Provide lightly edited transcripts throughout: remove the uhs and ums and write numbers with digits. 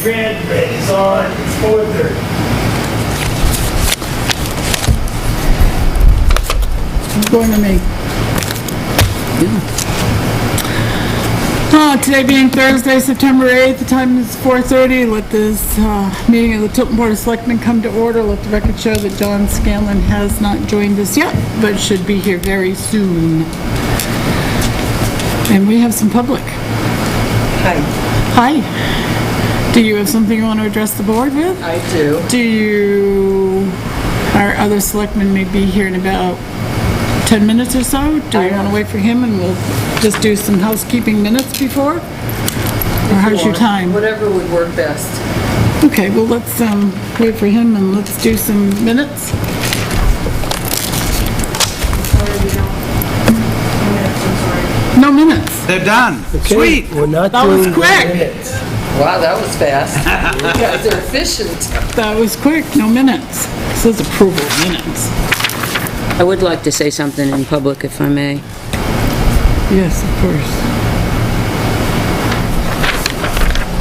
Grand Parade is on, it's 4:30. Going to me. Today being Thursday, September 8th, the time is 4:30. Let this meeting of the Tilton Board of Selectmen come to order. Let the record show that Don Scanlon has not joined us yet, but should be here very soon. And we have some public. Hi, Hi. Do you have something you want to address the board with? I do. Our other selectman may be here in about 10 minutes or so. Do you want to wait for him and we'll just do some housekeeping minutes before? Or how's your time? Whatever would work best. Okay, well, let's wait for him and let's do some minutes. No minutes. They're done. Okay, Sweet. we're not That was doing quick. minutes. Wow, that was fast. You guys are efficient. That was quick, no minutes. It says approval of minutes. I would like to say something in public, if I may. Yes, of course.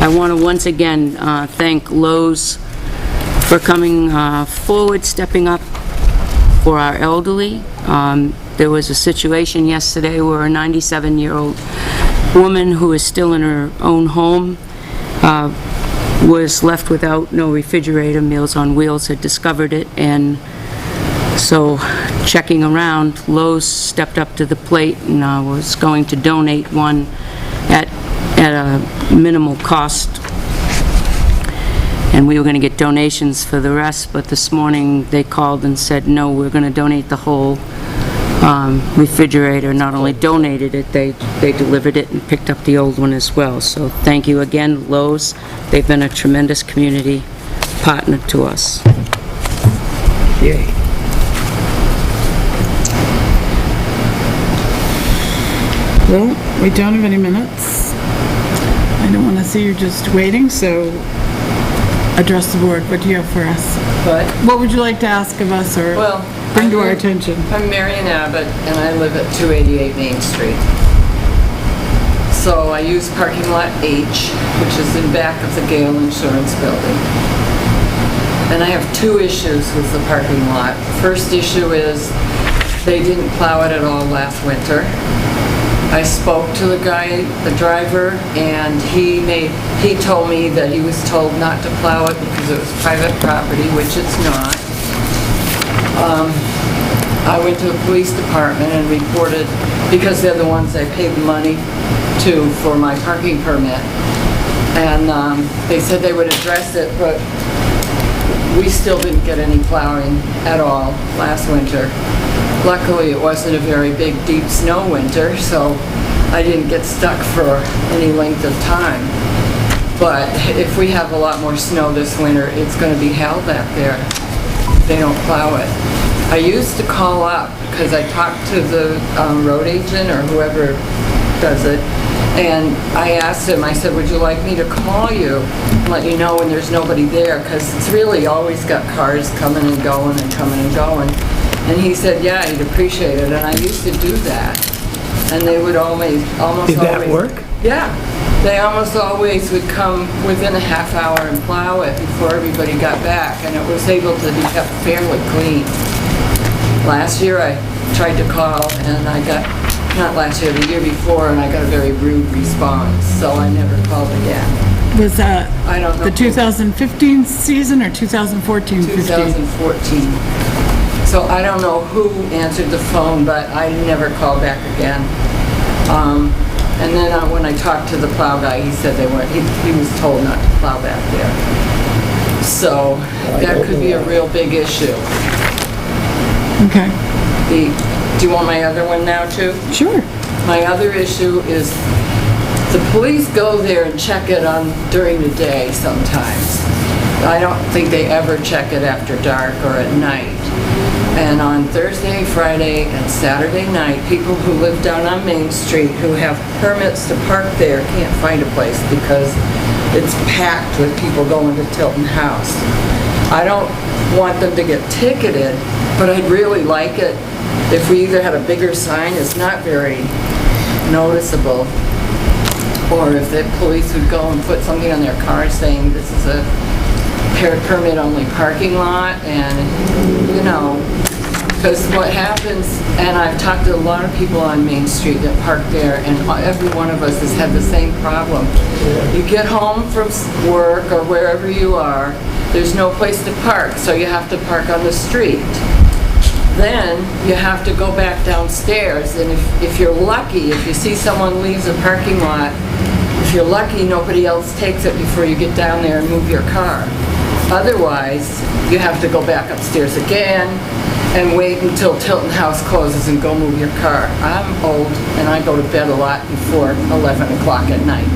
I want to once again thank Lowe's for coming forward, stepping up for our elderly. There was a situation yesterday where a 97-year-old woman who is still in her own home was left without no refrigerator. Meals on Wheels had discovered it, and so checking around, Lowe's stepped up to the plate and was going to donate one at a minimal cost. And we were going to get donations for the rest, but this morning they called and said, no, we're going to donate the whole refrigerator. Not only donated it, they delivered it and picked up the old one as well. So thank you again, Lowe's. They've been a tremendous community partner to us. Yay. Well, we don't have any minutes. I don't want to see you just waiting, so address the board. What do you have for us? But, What would you like to ask of us or well, bring to our attention? I'm Marion Abbott, and I live at 288 Main Street. So I use parking lot H, which is in back of the Gale Insurance Building. And I have two issues with the parking lot. First issue is they didn't plow it at all last winter. I spoke to the guy, the driver, and he told me that he was told not to plow it because it was private property, which it's not. I went to the police department and reported, because they're the ones I paid the money to for my parking permit. And they said they would address it, but we still didn't get any plowing at all last winter. Luckily, it wasn't a very big, deep snow winter, so I didn't get stuck for any length of time. But if we have a lot more snow this winter, it's going to be hell back there. They don't plow it. I used to call up because I talked to the road agent or whoever does it, and I asked him, I said, would you like me to call you and let you know when there's nobody there? Because it's really always got cars coming and going and coming and going. And he said, yeah, he'd appreciate it, and I used to do that. And they would almost Did that work? Yeah. They almost always would come within a half hour and plow it before everybody got back, and it was able to be kept fairly clean. Last year I tried to call, and I got, not last year, the year before, and I got a very rude response, so I never called again. Was that I don't know. the 2015 season or 2014-15? 2014. So I don't know who answered the phone, but I never called back again. And then when I talked to the plow guy, he said he was told not to plow back there. So that could be a real big issue. Okay, Do you want my other one now too? sure. My other issue is the police go there and check it during the day sometimes. I don't think they ever check it after dark or at night. And on Thursday, Friday, and Saturday night, people who live down on Main Street who have permits to park there can't find a place because it's packed with people going to Tilton House. I don't want them to get ticketed, but I'd really like it if we either had a bigger sign. It's not very noticeable. Or if the police would go and put something on their car saying this is a permit-only parking lot, and, you know, because what happens, and I've talked to a lot of people on Main Street that park there, and every one of us has had the same problem. You get home from work or wherever you are, there's no place to park, so you have to park on the street. Then you have to go back downstairs, and if you're lucky, if you see someone leaves a parking lot, if you're lucky, nobody else takes it before you get down there and move your car. Otherwise, you have to go back upstairs again and wait until Tilton House closes and go move your car. I'm old, and I go to bed a lot before 11 o'clock at night.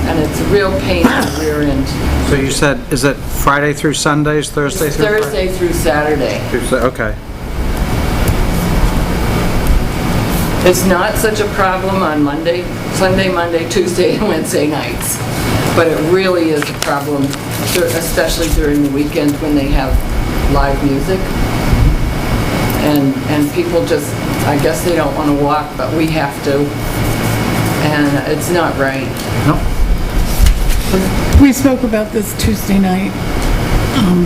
And it's a real pain in the rear end. So you said, is it Friday through Sundays, Thursday through Friday? Thursday through Saturday. Okay. It's not such a problem on Sunday, Monday, Tuesday, and Wednesday nights. But it really is a problem, especially during the weekend when they have live music. And people just, I guess they don't want to walk, but we have to. And it's not right. No. We spoke about this Tuesday night,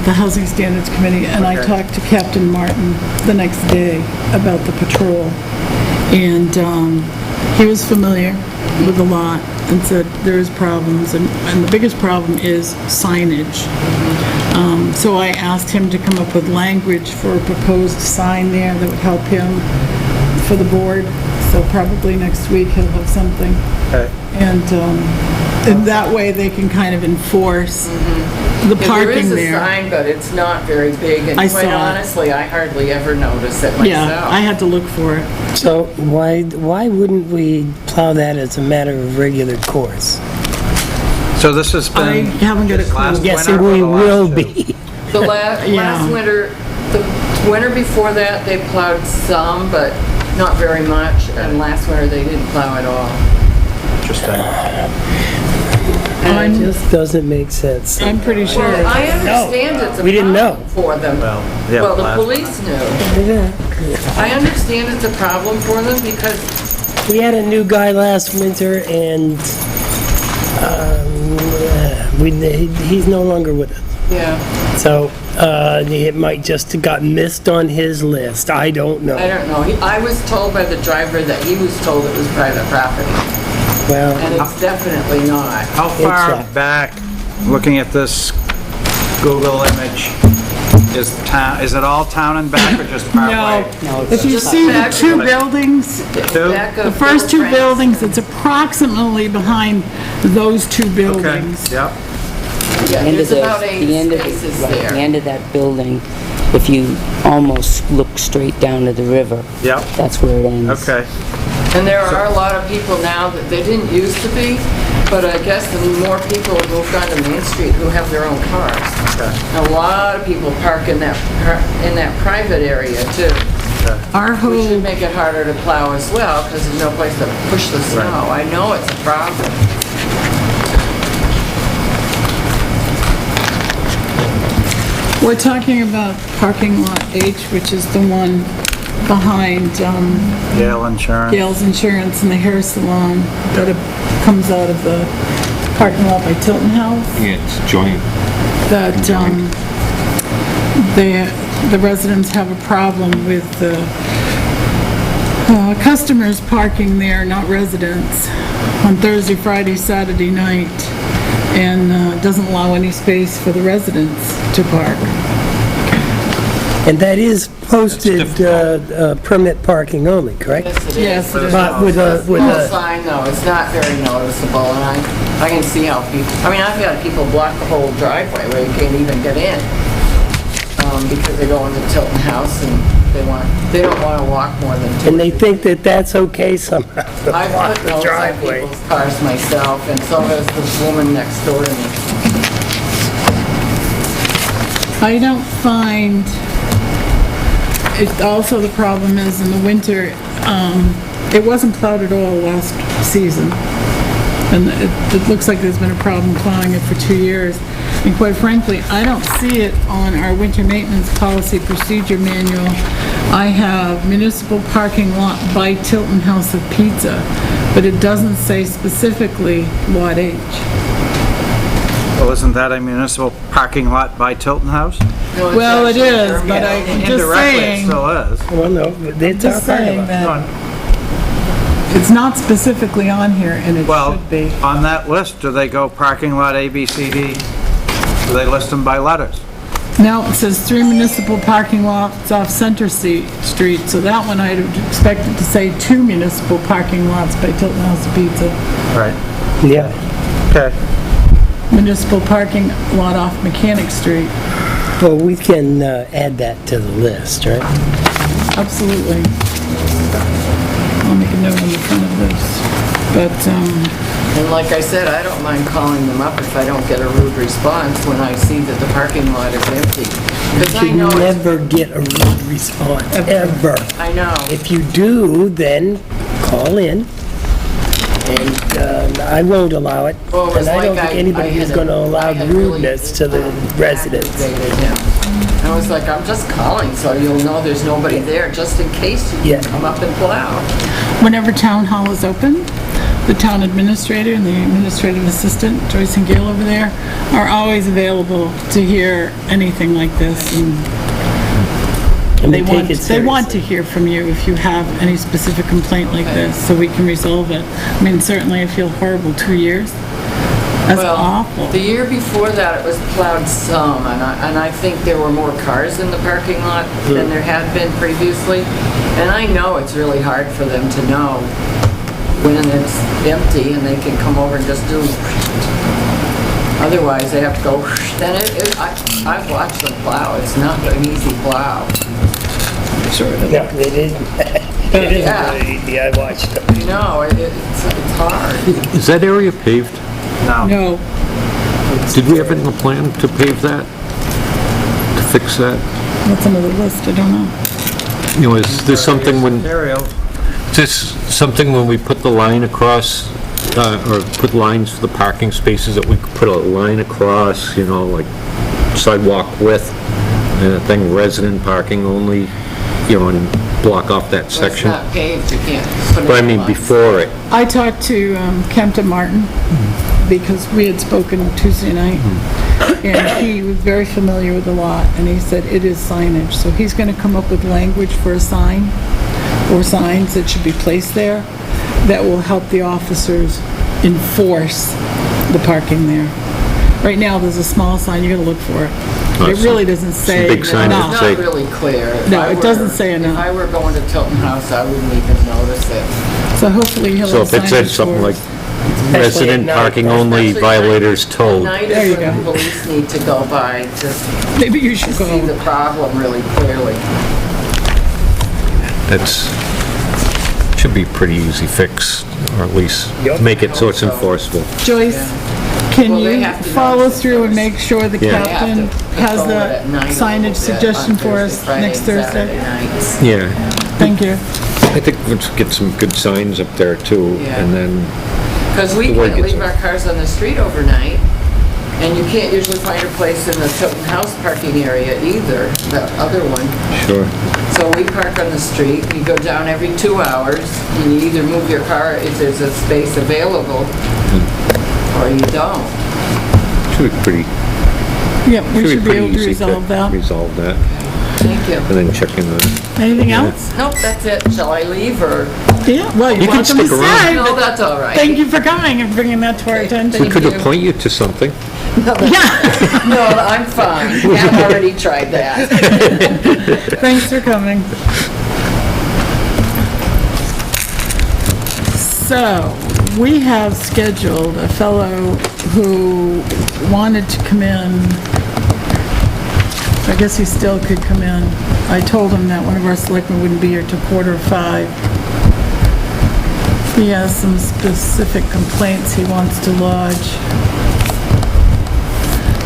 the Housing Standards Committee, and I Okay. talked to Captain Martin the next day about the patrol. And he was familiar with the lot and said there's problems, and the biggest problem is signage. So I asked him to come up with language for a proposed sign there that would help him for the board. So probably next week he'll have something. Okay. And that way they can kind of enforce the parking There there. is a sign, but it's not very big, and I quite saw it. honestly, I hardly ever notice it myself. Yeah, I had to look for it. So why wouldn't we plow that as a matter of regular course? So this has been... I haven't got a this clue. last I'm guessing winter or we the last will two? be. The Yeah. last winter, the winter before that, they plowed some, but not very much, and last winter they didn't plow at all. Interesting. I'm, It just doesn't make sense. I'm pretty sure. Well, I understand it's a We didn't know. problem for them. Well, yeah, Well, the last police knew. I understand it's a problem for them because We had a new guy last winter, and he's no longer with us. yeah, So it might just have got missed on his list. I don't know. I don't know. I was told by the driver that he was told it was private property, Well, and it's definitely not. How far It's, back, looking at this Google image, is it all town and back or just part No, way? if you just see the back two of- buildings, Two? Back of the first two Bill Frank's- buildings, it's approximately behind those two Okay, yep. yep. Yeah, End of there's about 8 the end of spaces right, there. the end of that building, if you almost look straight down to the river, Yep. that's where it ends. Okay. And there are a lot of people now that they didn't used to be, but I guess the more people have moved on to Main Street who have their own cars. Okay. A lot of people park in that private area too, Our which whole, would make it harder to plow as well, because there's no place to push the snow. I know it's a problem. we're talking about parking lot H, which is the one behind Gale Insurance. Gale's Insurance and the hair salon that comes out of the parking lot by Tilton House. Yeah, it's joint. That the residents have a problem with the customers parking there, not residents, on Thursday, Friday, Saturday night, and doesn't allow any space for the residents to park. and that is posted permit parking only, correct? Yes, it is. Yes, it is. But with a Small sign though, it's not very noticeable, and I can see how people, I mean, I've had people block the whole driveway where you can't even get in, because they go into Tilton House and they don't want to walk more than 2 and they think that that's okay somehow to I've block put the notes on driveway. people's cars myself, and so has this woman next door to me. I don't find, it, also the problem is in the winter, it wasn't plowed at all last season. And it looks like there's been a problem plowing it for 2 years. And quite frankly, I don't see it on our winter maintenance policy procedure manual. I have municipal parking lot by Tilton House of Pizza, but it doesn't say specifically lot H. Well, isn't that a municipal parking lot by Tilton House? No, it's Well, it actually is, their but mail. I'm just Indirectly, it saying, still is. Well, no, it's our just part saying of it. that it's not specifically on here, and it Well, should be. on that list, do they go parking lot A, B, C, D? Do they list them by letters? No, it says 3 municipal parking lots off Center Street, so that one I'd expect it to say 2 municipal parking lots by Tilton House of Pizza. Right. Yeah. Okay. Municipal parking lot off Mechanic Street, Well, we can add that to the list, right? absolutely. I'll make a note on the front of this. But, And like I said, I don't mind calling them up if I don't get a rude response when I see that the parking lot is empty. Because I You know, never get a rude response, ever. I know. If you do, then call in, and I won't allow it. Well, it was And I don't like think anybody is had going to allow I had really, rudeness to the residents. aggravated him. I was like, I'm just calling so you'll know there's nobody there, just in case you Yeah. can come up and plow. whenever town hall is open, the town administrator and the administrative assistant, Joyce and Gail over there, are always available to hear anything like this. And we take it they want to seriously. hear from you if you have any specific complaint like this, so we can resolve it. I mean, certainly I feel horrible, 2 years. That's Well, awful. The year before that, it was plowed some, and I think there were more cars in the parking lot than there had been previously. And I know it's really hard for them to know when it's empty and they can come over and just do. Otherwise, they have to go, then I've watched them plow. It's not an easy plow. No, it isn't. It isn't Yeah. really easy. I watched them. You know, it's hard. Is that area paved? No. No, Did we have it in the plan to pave that? To fix that? what's on the list, I don't know. You know, is this something when, Material. is this something when we put the line across, or put lines for the parking spaces, that we could put a line across, you know, like sidewalk width, and a thing resident parking only, you know, and block off that It's section? not paved, you can't put it But I in mean, lines. before it, I talked to Kempton Martin, because we had spoken Tuesday night, and he was very familiar with the lot, and he said it is signage, so he's gonna come up with language for a sign, or signs that should be placed there, that will help the officers enforce the parking there. Right now, there's a small sign, you gotta look for it. It really doesn't say big sign enough. It's say- not really clear. If No, I it were- doesn't say enough. If I were going to Tilton House, I wouldn't even notice it. So hopefully he'll so have if it said signage something for like us. at resident night, parking only, Especially violators At towed. night There you is when the go. police need to go by to Maybe you should see go. the problem really clearly. That's, should be pretty easy fix, or at least Yep. make it so it's enforceable. Joyce, can Well, they you have to follow notice it through and first. make sure the Yeah. They have captain to has patrol the it at night a little signage bit suggestion on for us Thursday, Friday, next and Thursday? Saturday nights. Yeah, Thank you. I think let's get some good signs up there too, Yeah. and then, Because we The word can't gets leave out. our cars on the street overnight, and you can't usually find a place in the Tilton House parking area either, that other one. sure. So we park on the street, you go down every 2 hours, and you either move your car if there's a space available, or you don't. Should be pretty, Yep, we should be pretty able to easy resolve that. resolve that, Thank you. and then check in on it. Anything else? Nope, that's it. Shall I leave, or? Yeah, well, you're You can welcome to stick around. stay, No, but that's all right. thank you for coming and bringing that to our attention. We could you. appoint you to something. Yeah, No, I'm fine. I've already tried that. thanks for coming. So, we have scheduled a fellow who wanted to come in. I guess he still could come in. I told him that one of our selectmen wouldn't be here till 4:45. He has some specific complaints he wants to lodge.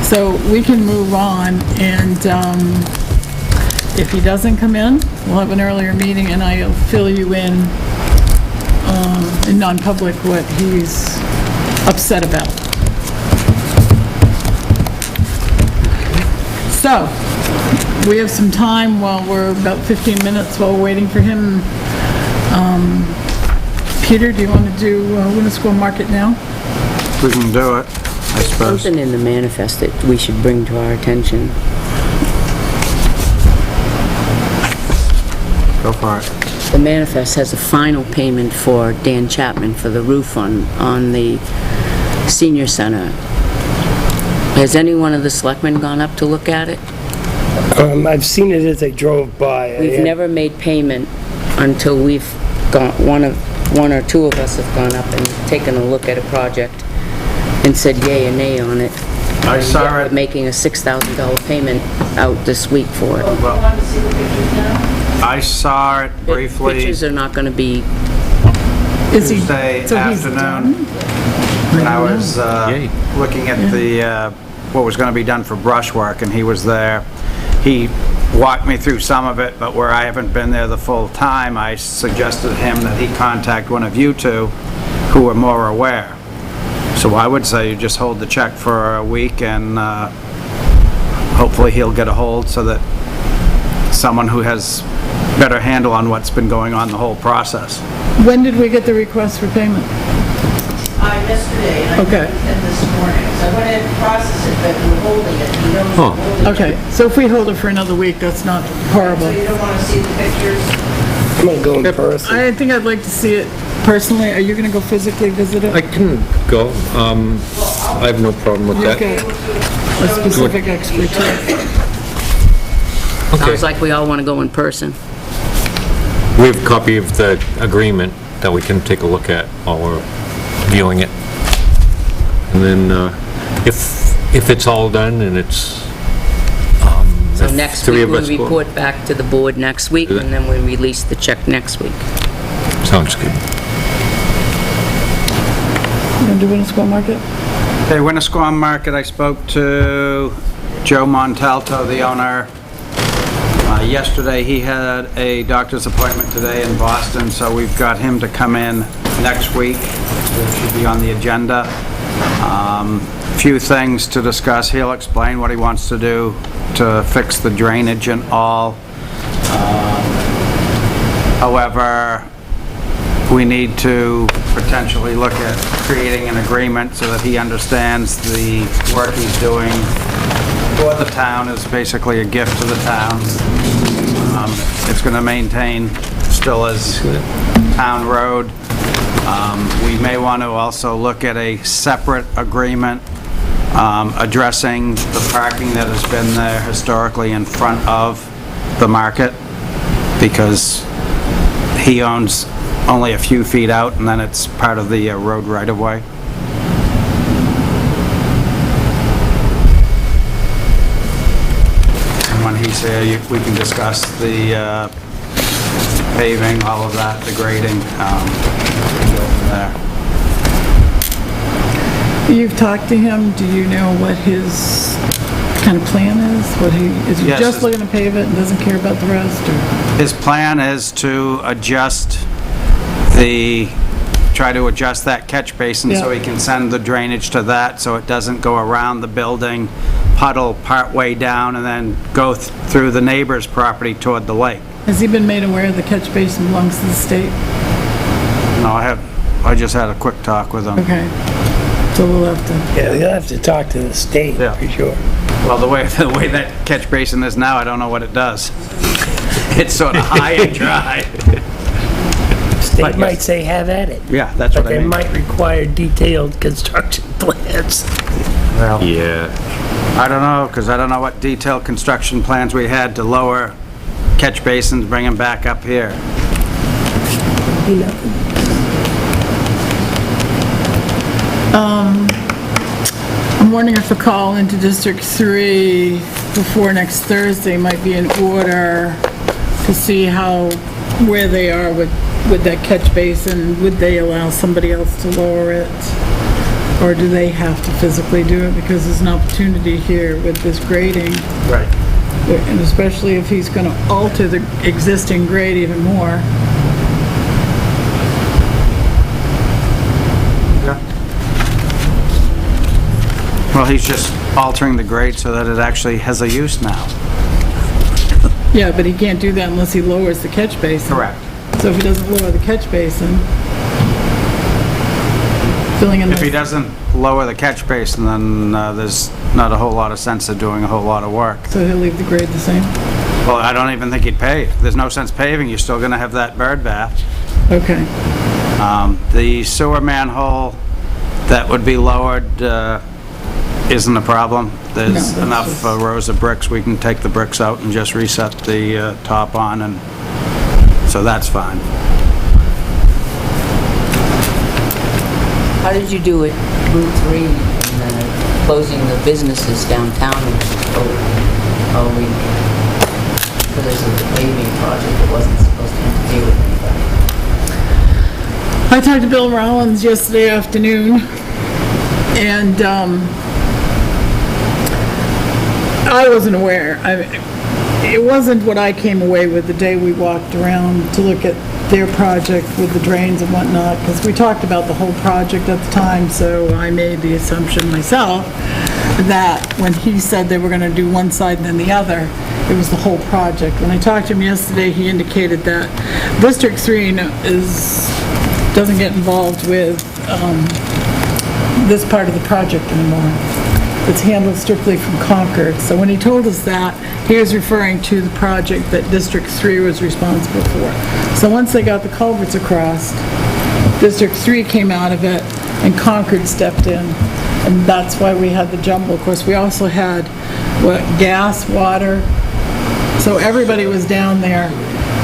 So we can move on, and if he doesn't come in, we'll have an earlier meeting, and I'll fill you in non-public what he's upset about. So, we have some time while we're about 15 minutes while we're waiting for him. Peter, do you want to do Winnisquam Market now? We can do it, I suppose. Something in the manifest that we should bring to our attention. Go for it. The manifest has a final payment for Dan Chapman for the roof on the senior center. Has any one of the selectmen gone up to look at it? I've seen it as I drove by. We've never made payment until we've gone, one or two of us have gone up and taken a look at a project and said yay or nay on it. I saw We're it. making a $6,000 payment out this week for it. I saw it briefly Pictures are not gonna be, Is he? Tuesday so he's afternoon. When I was Yay. looking at the, what was going to be done for brushwork, and he was there. He walked me through some of it, but where I haven't been there the full time, I suggested to him that he contact one of you two who are more aware. So I would say you just hold the check for a week, and hopefully he'll get a hold so that someone who has better handle on what's been going on the whole process. When did we get the request for payment? Yesterday, and I Okay. met with him this morning, so I went ahead and processed it, but we're holding it, he knows Huh. we're holding it. Okay, so if we hold it for another week, that's not So horrible. you don't want to see the pictures? I'm gonna go in person. I think I'd like to see it personally. Are you gonna go physically visit it? I can go, I have no problem with You've that. got a specific expertise. Okay. sounds like we all wanna go in person. We have a copy of the agreement that we can take a look at while we're viewing it. And then, if it's all done and it's, So if next three week, of we us go- report back to the board next week, Do that. and then we release the check next week. Sounds good. You gonna do Winnisquam Market? Okay, Winnisquam Market, I spoke to Joe Montalto, the owner. Yesterday, he had a doctor's appointment today in Boston, so we've got him to come in next week. It should be on the agenda. Few things to discuss. He'll explain what he wants to do to fix the drainage and all. However, we need to potentially look at creating an agreement so that he understands the work he's doing for the town is basically a gift to the town. It's going to maintain still as town road. We may want to also look at a separate agreement addressing the parking that has been there historically in front of the market, because he owns only a few feet out, and then it's part of the road right-of-way. And when he's here, we can discuss the paving, all of that, the grading, go from there. You've talked to him, do you know what his kind of plan is? Is he Yes, just his- looking to pave it and doesn't care about the rest, or? His plan is to try to adjust that catch basin so Yeah. he can send the drainage to that, so it doesn't go around the building, puddle partway down, and then go through the neighbor's property toward the lake. Has he been made aware the catch basin belongs to the state? No, I just had a quick talk with him. Okay, so we'll have to, Yeah, you'll have to talk to the state, Yeah. for sure. Well, the way that catch basin is now, I don't know what it does. It's sort of high and dry. State But yes. might say have at it. Yeah, that's But what I they mean. might require detailed construction plans. Well, Yeah. I don't know, because I don't know what detailed construction plans we had to lower catch basins, bring them back up here. You know, I'm wondering if a call into District 3 before next Thursday might be in order to see where they are with that catch basin. Would they allow somebody else to lower it? Or do they have to physically do it? Because there's an opportunity here with this grading, Right. and especially if he's gonna alter the existing grade even more. Yeah. Well, he's just altering the grade so that it actually has a use now. Yeah, but he can't do that unless he lowers the catch basin. Correct. So if he doesn't lower the catch basin, filling in If he the, doesn't lower the catch basin, then there's not a whole lot of sense of doing a whole lot of work. so he'll leave the grade the same? Well, I don't even think he'd pave. There's no sense paving, you're still gonna have that bird bath. Okay. The sewer manhole that would be lowered isn't a problem. There's that's enough just- rows of bricks, we can take the bricks out and just reset the top on, and so that's fine. How did you do it, Route 3, and closing the businesses downtown all week? Because of the paving project, it wasn't supposed to interfere with anybody. I talked to Bill Rollins yesterday afternoon, and I wasn't aware. It wasn't what I came away with the day we walked around to look at their project with the drains and whatnot, because we talked about the whole project at the time, so I made the assumption myself that when he said they were going to do one side and then the other, it was the whole project. When I talked to him yesterday, he indicated that District 3 doesn't get involved with this part of the project anymore. It's handled strictly from Concord. So when he told us that, he was referring to the project that District 3 was responsible for. So once they got the culverts across, District 3 came out of it and Concord stepped in. And that's why we had the jumble. Of course, we also had, gas, water. So everybody was down there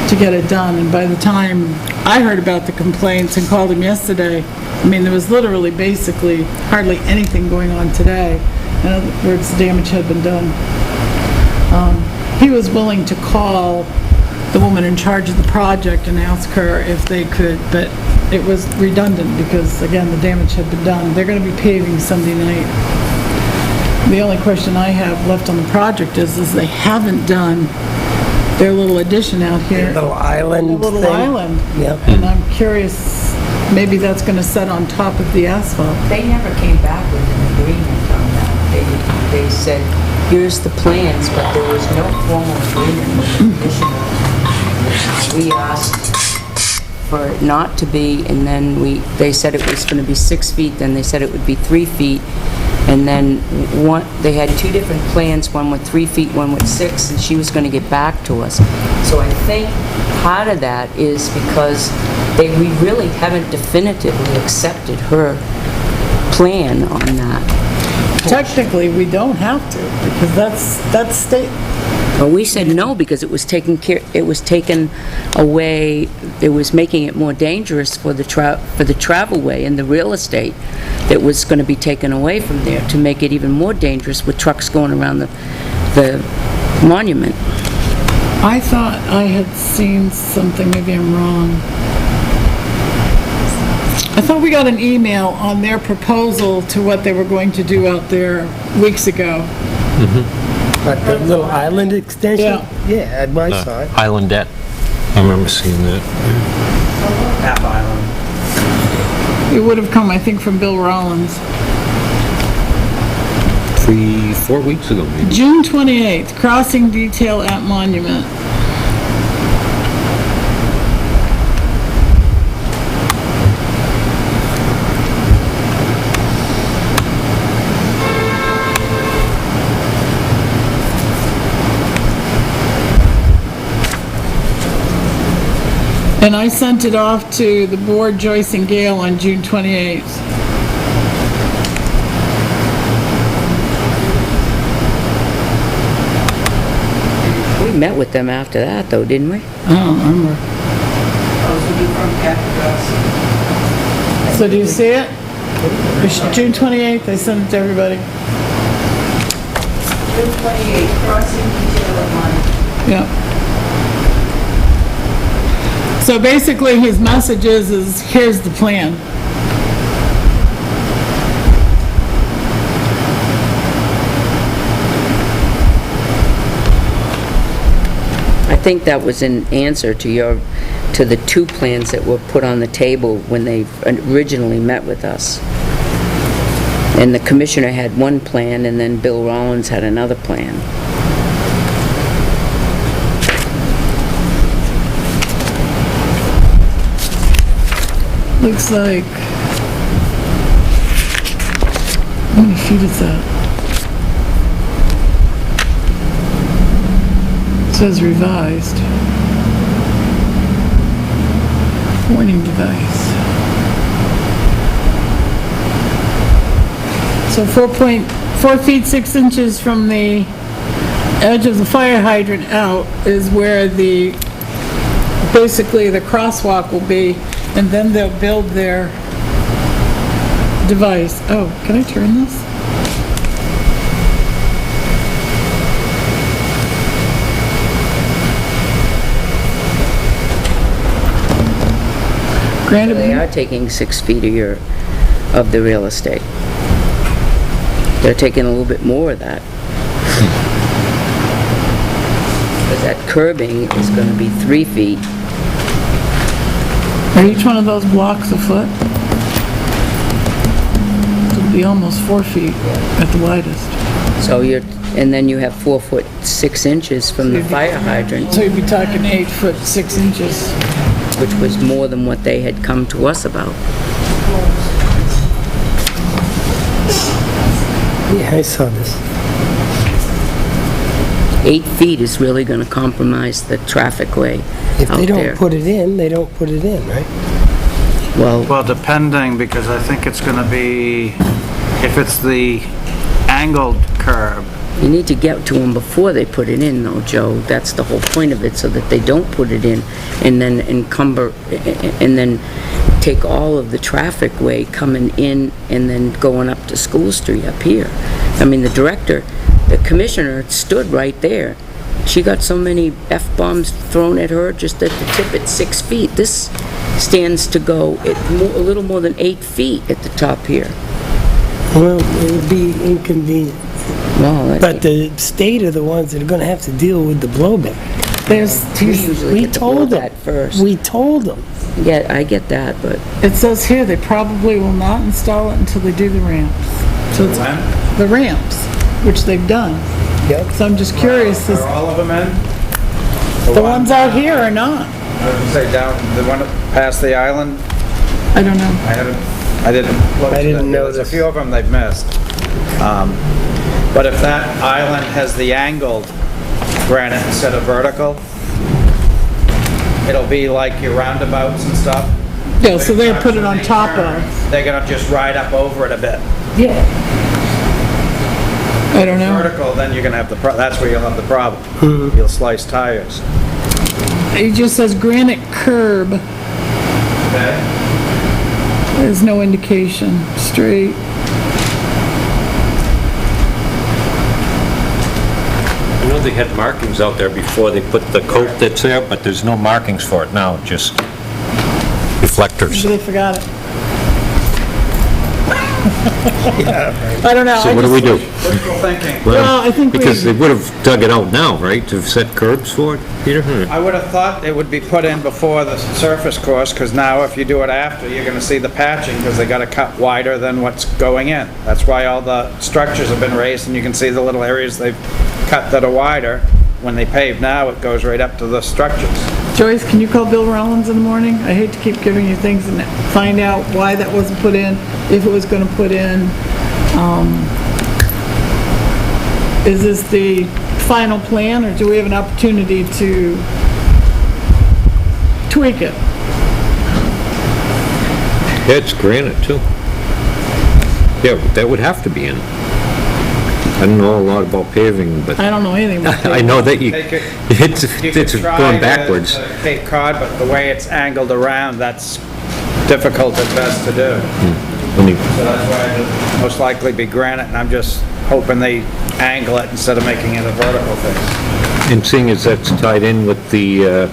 to get it done. And by the time I heard about the complaints and called him yesterday, I mean, there was literally basically hardly anything going on today. In other words, the damage had been done. He was willing to call the woman in charge of the project and ask her if they could, but it was redundant because, again, the damage had been done. They're going to be paving Sunday night. The only question I have left on the project is they haven't done their little addition out here. Little island A little thing. island. Yep. And I'm curious, maybe that's going to set on top of the asphalt. They never came back with an agreement on that. They said, here's the plans, but there was no formal agreement with the conditional. We asked for it not to be, and then they said it was going to be 6 feet, then they said it would be 3 feet, and then they had two different plans, one with 3 feet, one with 6, and she was going to get back to us. So I think part of that is because we really haven't definitively accepted her plan on that. Technically, we don't have to, because that's state. Well, we said no because it was taken away, it was making it more dangerous for the travelway and the real estate that was going to be taken away from there to make it even more dangerous with trucks going around the monument. I thought I had seen something, maybe I'm wrong. I thought we got an email on their proposal to what they were going to do out there weeks ago. But the little island extension? Yeah. Yeah, I saw it. Islandette. I remember seeing that. Half island. It would have come, I think, from Bill Rollins. 3-4 weeks ago, maybe. June 28th, crossing detail at Monument. And I sent it off to the board, Joyce and Gail, on June 28th. We met with them after that, though, didn't we? I don't remember. So do you see it? It's June 28th, I sent it to everybody. June 28th, crossing detail at Monument. Yeah. So basically, his message is here's the plan. I think that was an answer to the two plans that were put on the table when they originally met with us. And the commissioner had one plan, and then Bill Rollins had another plan. Looks like, how many feet is that? It says revised. Warning device. So 4 feet 6 inches from the edge of the fire hydrant out is where basically the crosswalk will be, and then they'll build their device. Oh, can I turn this? Granted, They are taking 6 feet of the real estate. They're taking a little bit more of that. Because that curbing is gonna be 3 feet. are each one of those blocks a foot? It'll be almost 4 feet at the widest. So and then you have 4 foot 6 inches from the fire hydrant, So you'd be talking 8 foot 6 inches. which was more than what they had come to us about. Yeah, I saw this. 8 feet is really gonna compromise the traffic way If out they there. don't put it in, they don't put it in, right? Well, depending, because I think it's gonna be, if it's the angled curb, You need to get to them before they put it in, though, Joe. That's the whole point of it, so that they don't put it in and then encumber, and then take all of the traffic way coming in and then going up to School Street up here. I mean, the commissioner stood right there. She got so many F-bombs thrown at her just at the tip at 6 feet. This stands to go at a little more than 8 feet at the top here. Well, it would be inconvenient. No, But the state are the ones that are gonna have to deal with the blowback. we usually We get the told them. blowback first. We told them. Yeah, I get that, but It says here they probably will not install it until they do the ramps. So it's the ramps, which they've done. Yep. So I'm just curious, is are all of them in? the ones out here or not? I was gonna say down, the one past the island, I don't know. I didn't look. I didn't know There's a this. few of them they've missed. But if that island has the angled granite instead of vertical, it'll be like your roundabouts and stuff. Yeah, so they put it on top of. They're gonna just ride up over it a bit. Yeah. I don't know. Vertical, then you're gonna have that's where you'll have the problem. You'll slice tires. It just says granite curb. Okay? There's no indication. Straight. I know they had markings out there before they put the coat that's there, but there's no markings for it now, just reflectors. Maybe they forgot it. I don't know. So what do we do? Wishful thinking. Well, I think Because they would have dug it out now, right, to set curbs for it, Peter? I would have thought it would be put in before the surface course, because now if you do it after, you're gonna see the patching, because they gotta cut wider than what's going in. That's why all the structures have been raised, and you can see the little areas they've cut that are wider. When they pave now, it goes right up to the structures. Joyce, can you call Bill Rollins in the morning? I hate to keep giving you things and find out why that wasn't put in, if it was gonna put in. Is this the final plan, or do we have an opportunity to tweak it? Yeah, it's granite, too. Yeah, that would have to be in. I don't know a lot about paving, but I don't know anything about I that. know that They could- it's You could try going backwards. the Cape Cod, but the way it's angled around, that's difficult at best to do. When you- So that's why it'll most likely be granite, and I'm just hoping they angle it instead of making it a vertical thing. And seeing as that's tied in with the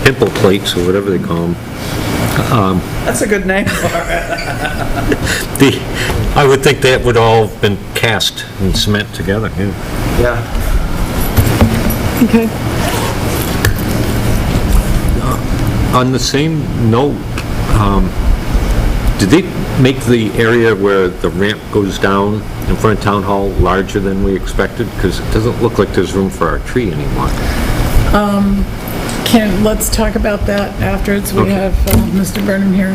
pimple plates, or whatever they call them, That's a good name for it. I would think that would all have been cast and cement together, yeah. Yeah. Okay. On the same note, Did they make the area where the ramp goes down in front of Town Hall larger than we expected? Because it doesn't look like there's room for our tree anymore. Let's talk about that afterwards. We Okay. have Mr. Burnham here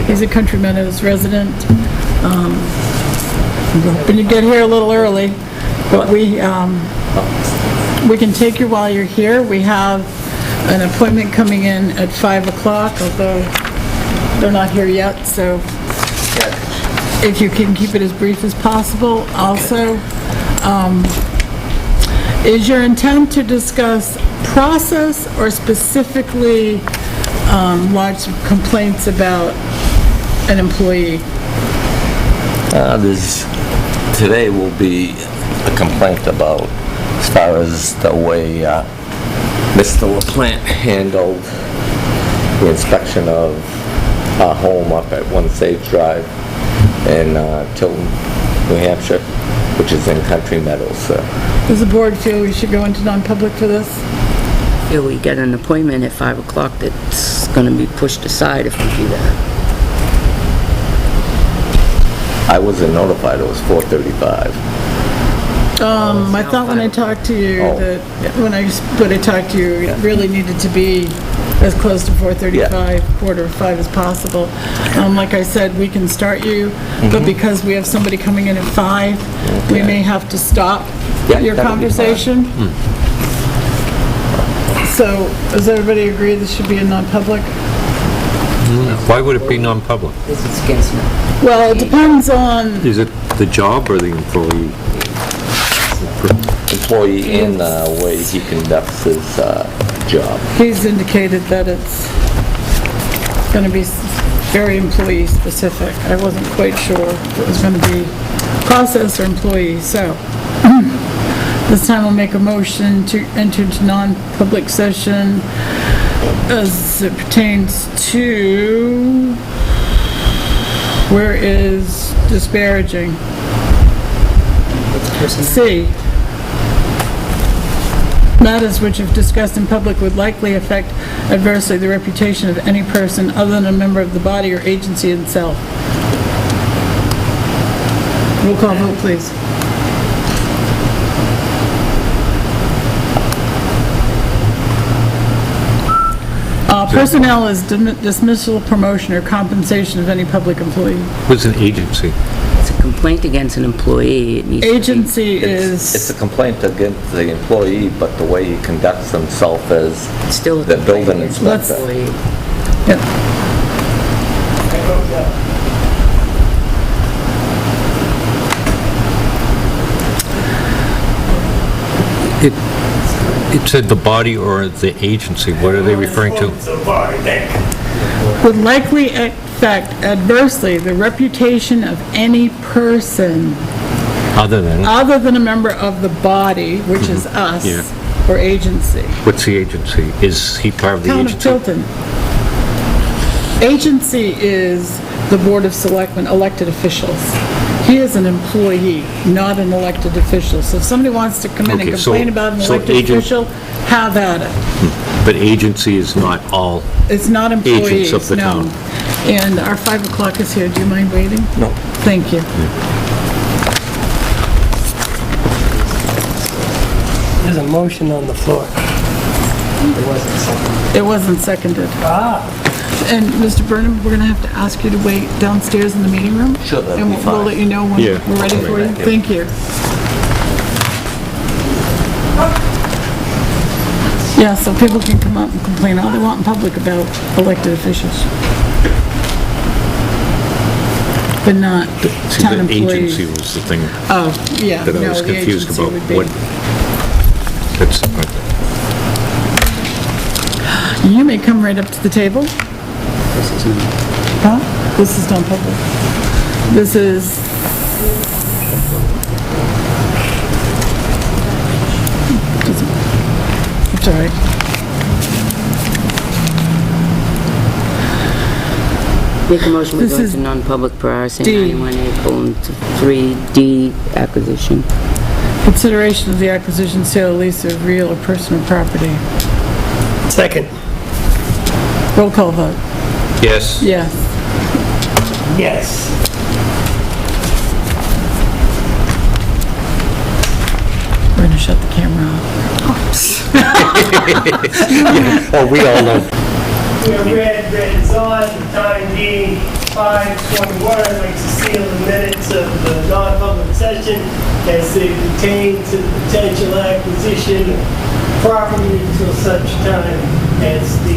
he's a Country Meadows resident. Hoping to get here a little early, but we can take you while you're here. We have an appointment coming in at 5 o'clock, although they're not here yet, so if you can keep it as brief as possible. Also, is your intent to discuss process or specifically lodge complaints about an employee? Today will be a complaint about, as far as the way Mr. LaPlante handled the inspection of our home up at 1 Sage Drive in Tilton, New Hampshire, which is in Country Meadows. Does the board feel we should go into non-public for this? Feel we get an appointment at 5 o'clock that's gonna be pushed aside if we do that. I wasn't notified it was 4:35. I thought when I talked to you, Oh. that, when I talked to you, it really needed to be as close to 4:35, quarter of 5 as possible. Like I said, we can start you, but because we have somebody coming in at 5, we may have to stop Yeah, your that'll be fine. conversation. So, does everybody agree this should be a non-public? Why would it be non-public? This is against me. Well, it depends on, Is it the job or the employee? Employee in the way he conducts his job. he's indicated that it's gonna be very employee-specific. I wasn't quite sure if it was gonna be process or employee, so. This time I'll make a motion to enter into non-public session as it pertains to, where is disparaging? C. Matters which if discussed in public would likely affect adversely the reputation of any person other than a member of the body or agency itself. Roll call vote, please. Personnel is dismissal, promotion, or compensation of any public employee. What's an agency? It's a complaint against an employee. It needs to be- Agency It's is, a complaint against the employee, but the way he conducts himself as Still a the building complaint against inspector. an employee. yep. It said the body or the agency. What are they referring to? Would likely affect adversely the reputation of any person Other than, other than a member of the body, which is us, Yeah. or agency. what's the agency? Is he part of the Town of agency? Tilton. Agency is the Board of Selectmen, elected officials. He is an employee, not an elected official. So if somebody wants to come in and Okay, so- complain about an so elected agent- official, have at it. But agency is not all. It's not employees, Agents of the no. town. And our 5 o'clock is here. Do you mind waiting? No. Thank you. There's a motion on the floor. It wasn't seconded. And Mr. Burnham, we're going to have to ask you to wait downstairs in the meeting room. Sure, that'd And be we'll fine. let you know when Yeah. we're ready for you. Thank you. Yeah, so people can come up and complain all they want in public about elected officials. But not See, town the agency employees. was the thing Oh, yeah, that I no, was the confused agency about. would be. What? That's, You may come right up to the table. This is not- Huh? This is non-public. This is... It's all right. Make a motion, we This go is into non-public per RSA D. 91A:3D acquisition. Consideration of the acquisition, sale, lease of real or personal property. Second. Roll call vote. yes. Yes. Yes. We're gonna shut the camera off. Oh, we all know. We have read is on, the time being 5:21. I'd like to seal the minutes of the non-public session as they pertain to the potential acquisition of property until such time as the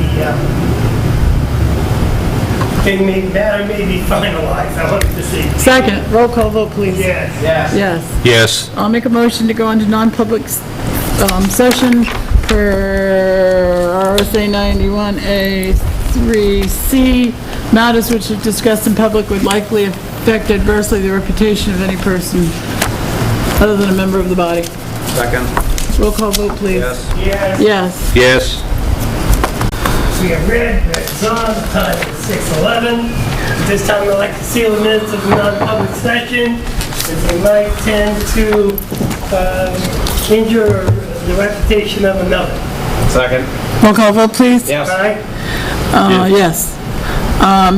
matter may be finalized. I wanted to see. Second, roll call vote, please. Yes. Yes. Yes. I'll make a motion to go into non-public session per RSA 91A3C. Matters which are discussed in public would likely affect adversely the reputation of any person other than a member of the body. Second? Roll call vote, please. Yes. Yes. Yes. Yes. We have read it's on, the time is 6:11. At this time, I'd like to seal the minutes of the non-public session as they might tend to injure the reputation of another. Second? Roll call vote, please. Yes. Right? Yes.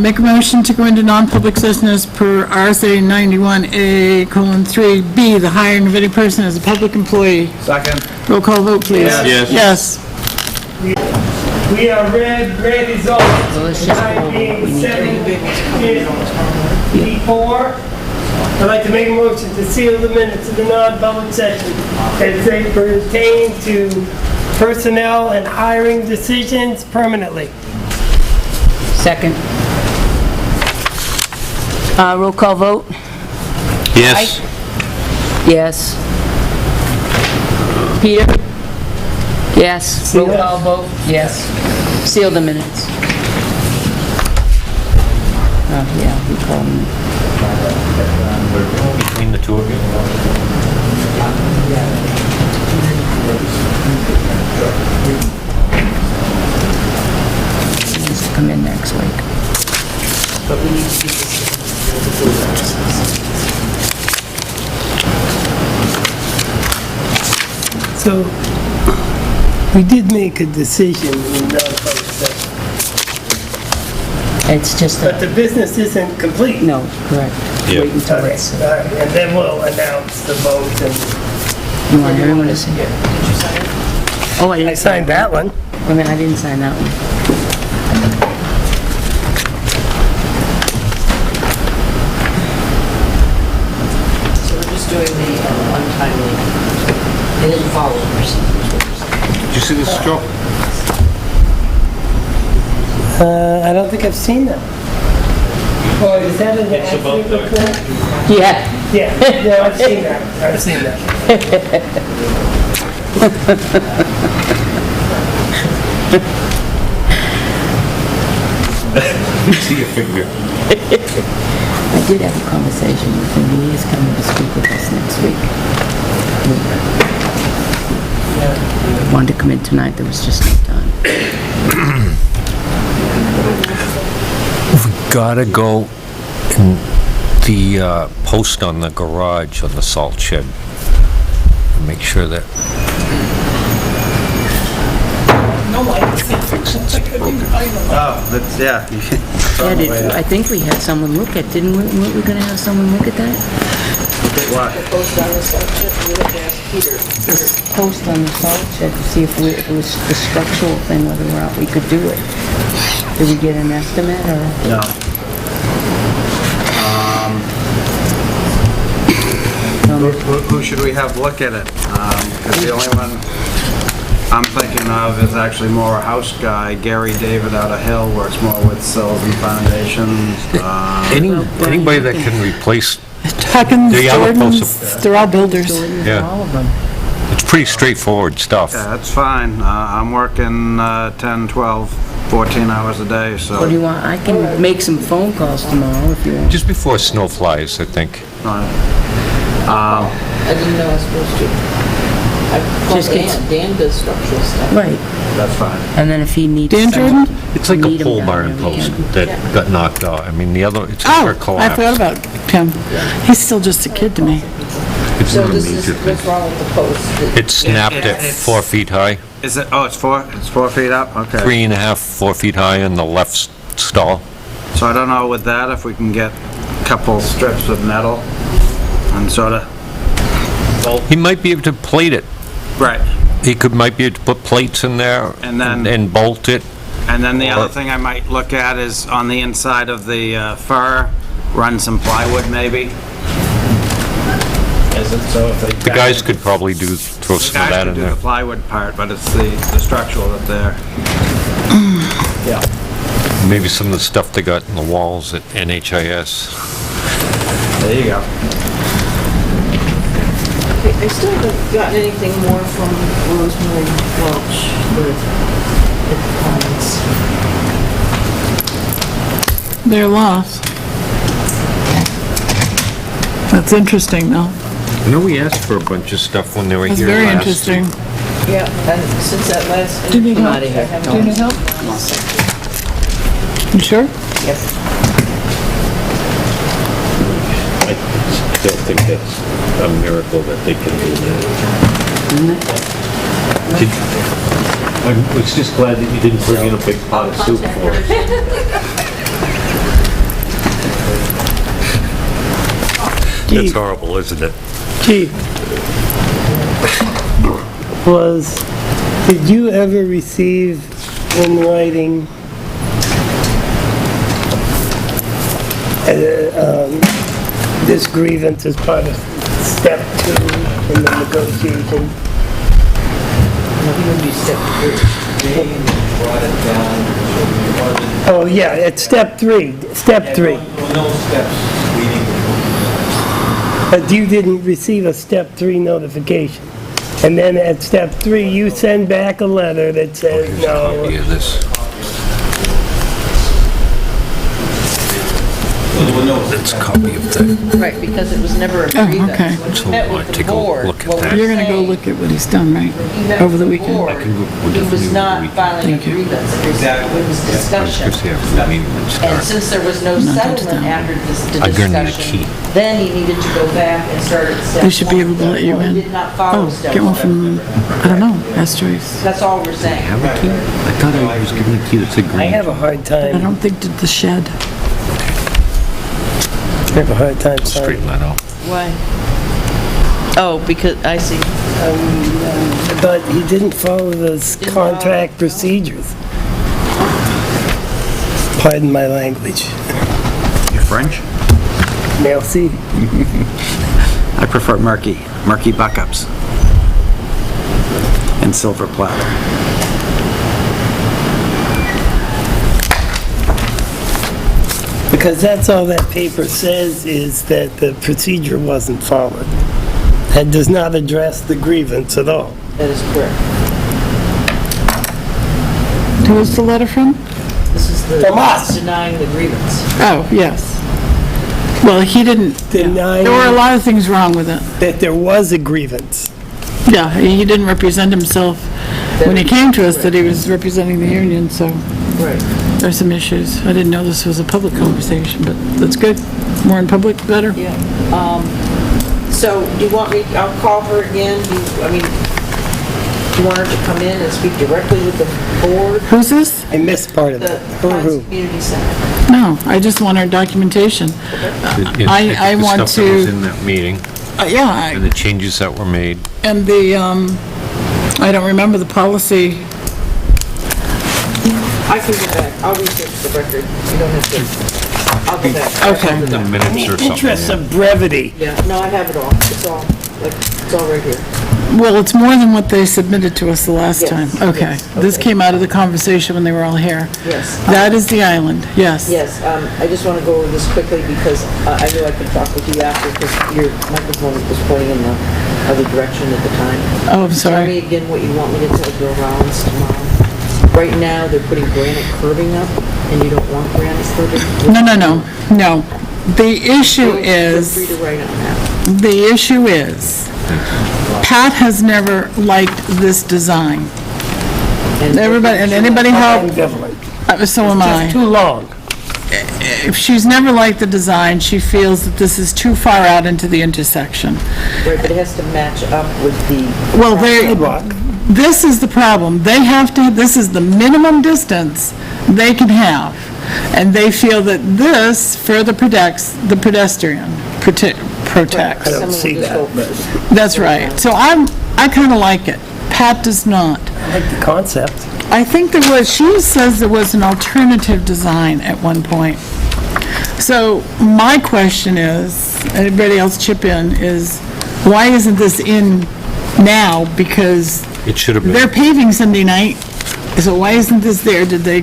Make a motion to go into non-public session as per RSA 91A:3B, the hiring of any person as a public employee. Second? Roll call vote, please. Yes. Yes. We are read is on. Well, let's The just time go. being We need to- 7:54. I'd like to make a motion to seal the minutes of the non-public session as they pertain to personnel and hiring decisions permanently. Second. Roll call vote? Yes. Yes. Peter? Yes. Roll call vote? Yes. Seal the minutes. Oh, yeah, we call them. Between the two of you. Needs to come in next week. So, we did make a decision in non-public session, It's just, but the business isn't complete. no, correct. Yeah. Wait until Okay, it's, all right, and then we'll announce the vote, and you want everyone to see it? Oh, I I didn't sign, signed that one. I mean, I didn't sign that one. So we're just doing the untimely, they didn't follow the procedures. Did you see this, Joe? I don't think I've seen that. Oh, is that an accident report? Yeah. Yeah, no, I've seen that, I've seen that. See your finger. I did have a conversation with him. He is coming to speak with us next week. Wanted to come in tonight, there was just no time. Gotta go in the post on the garage on the salt shed. Make sure that Oh, that's, yeah. Yeah, I think we had someone look at, didn't we? Weren't we gonna have someone look at that? What? Post on the subject, we would ask Peter. Post on the salt shed to see if it was the structural thing, whether or not we could do it. Did we get an estimate or? No. Who should we have look at it? Because the only one I'm thinking of is actually more a house guy, Gary David out of Hill, works more with sills and foundations. anybody that can replace, Huckins, The other Jordan's, they're all builders. Jordan's, Yeah. all of them. it's pretty straightforward stuff. Yeah, that's fine. I'm working 10, 12, 14 hours a day, so. What do you want? I can make some phone calls tomorrow if you want. Just before snow flies, I think. I didn't know I was supposed to. I called Just get- Dan does structural stuff. Right, That's fine. and then if he needs. Dan someone- Jordan? It's like need a 'em pole down barn there, we post can. that got knocked out. I mean, the other, it's Oh, never I collapsed. forgot about him. He's still just a kid to me. It's So not a this major is, thing. what's wrong with the post? It snapped at It's- 4 feet high, Is it, oh, it's 4 feet up? Okay. 3.5, 4 feet high in the left stall. So I don't know with that if we can get couple strips of metal and sort of, He might be able to plate it. right. He might be able to put plates in there And then- and bolt it. And then the other thing I might look at is on the inside of the fur, run some plywood maybe. Is it, so if they... The guys could probably throw The some of guys that could in do the there. plywood part, but it's the structural that they're... Yeah. Maybe some of the stuff they got in the walls at NHIS. There you go. I still haven't gotten anything more from Rosemary Welch with the comments. They're lost. That's interesting, though. I know we asked for a bunch of stuff when they were That's here very last. interesting. Yeah, and since that last. Do you need I'm help? outta here. Do you need help? You sure? Yes. I still think that's a miracle that they can do that. I was just glad that you didn't bring in a big pot of soup for us. That's horrible, isn't it? Chief, did you ever receive in writing this grievance as part of step 2 in the negotiation? He would be step 3. Brought it down, so it wasn't... Oh, yeah, it's step 3, step 3. No steps leading to... But you didn't receive a step 3 notification. And then at step 3, you send back a letter that says, Here's a copy no, of this. That's a copy of that. Right, because it was never a Oh, grievance. okay. When So he met I with the take a board, look at what that. we're You're gonna go saying, look at what he's done, right? when he met Over the with weekend. board, I can go- we'll He definitely was over the not weekend. filing a Thank you. grievance. It was Just discussion. have the meeting and And start. since there was no Not touch settlement that. after the I'm gonna need a discussion, key. then he needed to go back and start at step 1. They should be able to let you He in. did not follow Oh, step get one 1. from, I don't know, ask Joyce. That's all we're saying. Have a key? I thought I was given a key that said I green. have a hard I time, don't think did the shed. signing. Straighten that out. Why? Oh, because, I see. But he didn't follow those contract procedures. Pardon my language. You're French? Merci. I prefer murky buck-ups and silver platter. Because that's all that paper says, is that the procedure wasn't followed. That does not address the grievance at all. That is correct. Who was the letter from? This is the From us. denying the grievance. Oh, yes. Well, he didn't, yeah. Denying- There were a lot of things wrong with it. That there was a grievance. Yeah, he didn't represent himself when he came to us that he was representing the union, so Right. there's some issues. I didn't know this was a public conversation, but that's good. More in public, better. Yeah. So do you want me, I'll call her again. Do you want her to come in and speak directly with the board? Who's this? I missed part of The it. Who? Hines Community Center. No, I just want our documentation. I want The stuff that was to, in that meeting yeah, and the changes that were made. and the, I don't remember the policy. I can go back. I'll research the record. You don't have to. I'll go back. Okay. In the minutes or something. Interests yeah. of brevity. Yeah, no, I have it all. It's all right here. Well, it's more than what they submitted to us the last Yes, time. Okay. yes, This okay. came out of the conversation when they were all here. Yes. That is the island, yes. Yes, I just want to go over this quickly because I knew I could talk with you after because your microphone was pointing in the other direction at the time. Oh, I'm Tell me sorry. again what you want me to tell Joe Rollins tomorrow. Right now, they're putting granite curbing up and you don't want granite curbing? No. The issue Feel free is, to write on that. Pat has never liked this design. And Everybody, and anybody help? Ambivalent. So am I. Just too long. If she's never liked the design, she feels that this is too far out into the intersection. Right, but it has to match up with the. Well, Sidewalk. this is the problem. They have to, this is the minimum distance they can have. And they feel that this further protects the pedestrian, protects. I don't see that, but That's right. So I kind of like it. Pat does not. I like the concept. I think she says there was an alternative design at one point. So my question is, anybody else chip in, is why isn't this in now? Because It should have they're been. paving Sunday night, so why isn't this there? Did they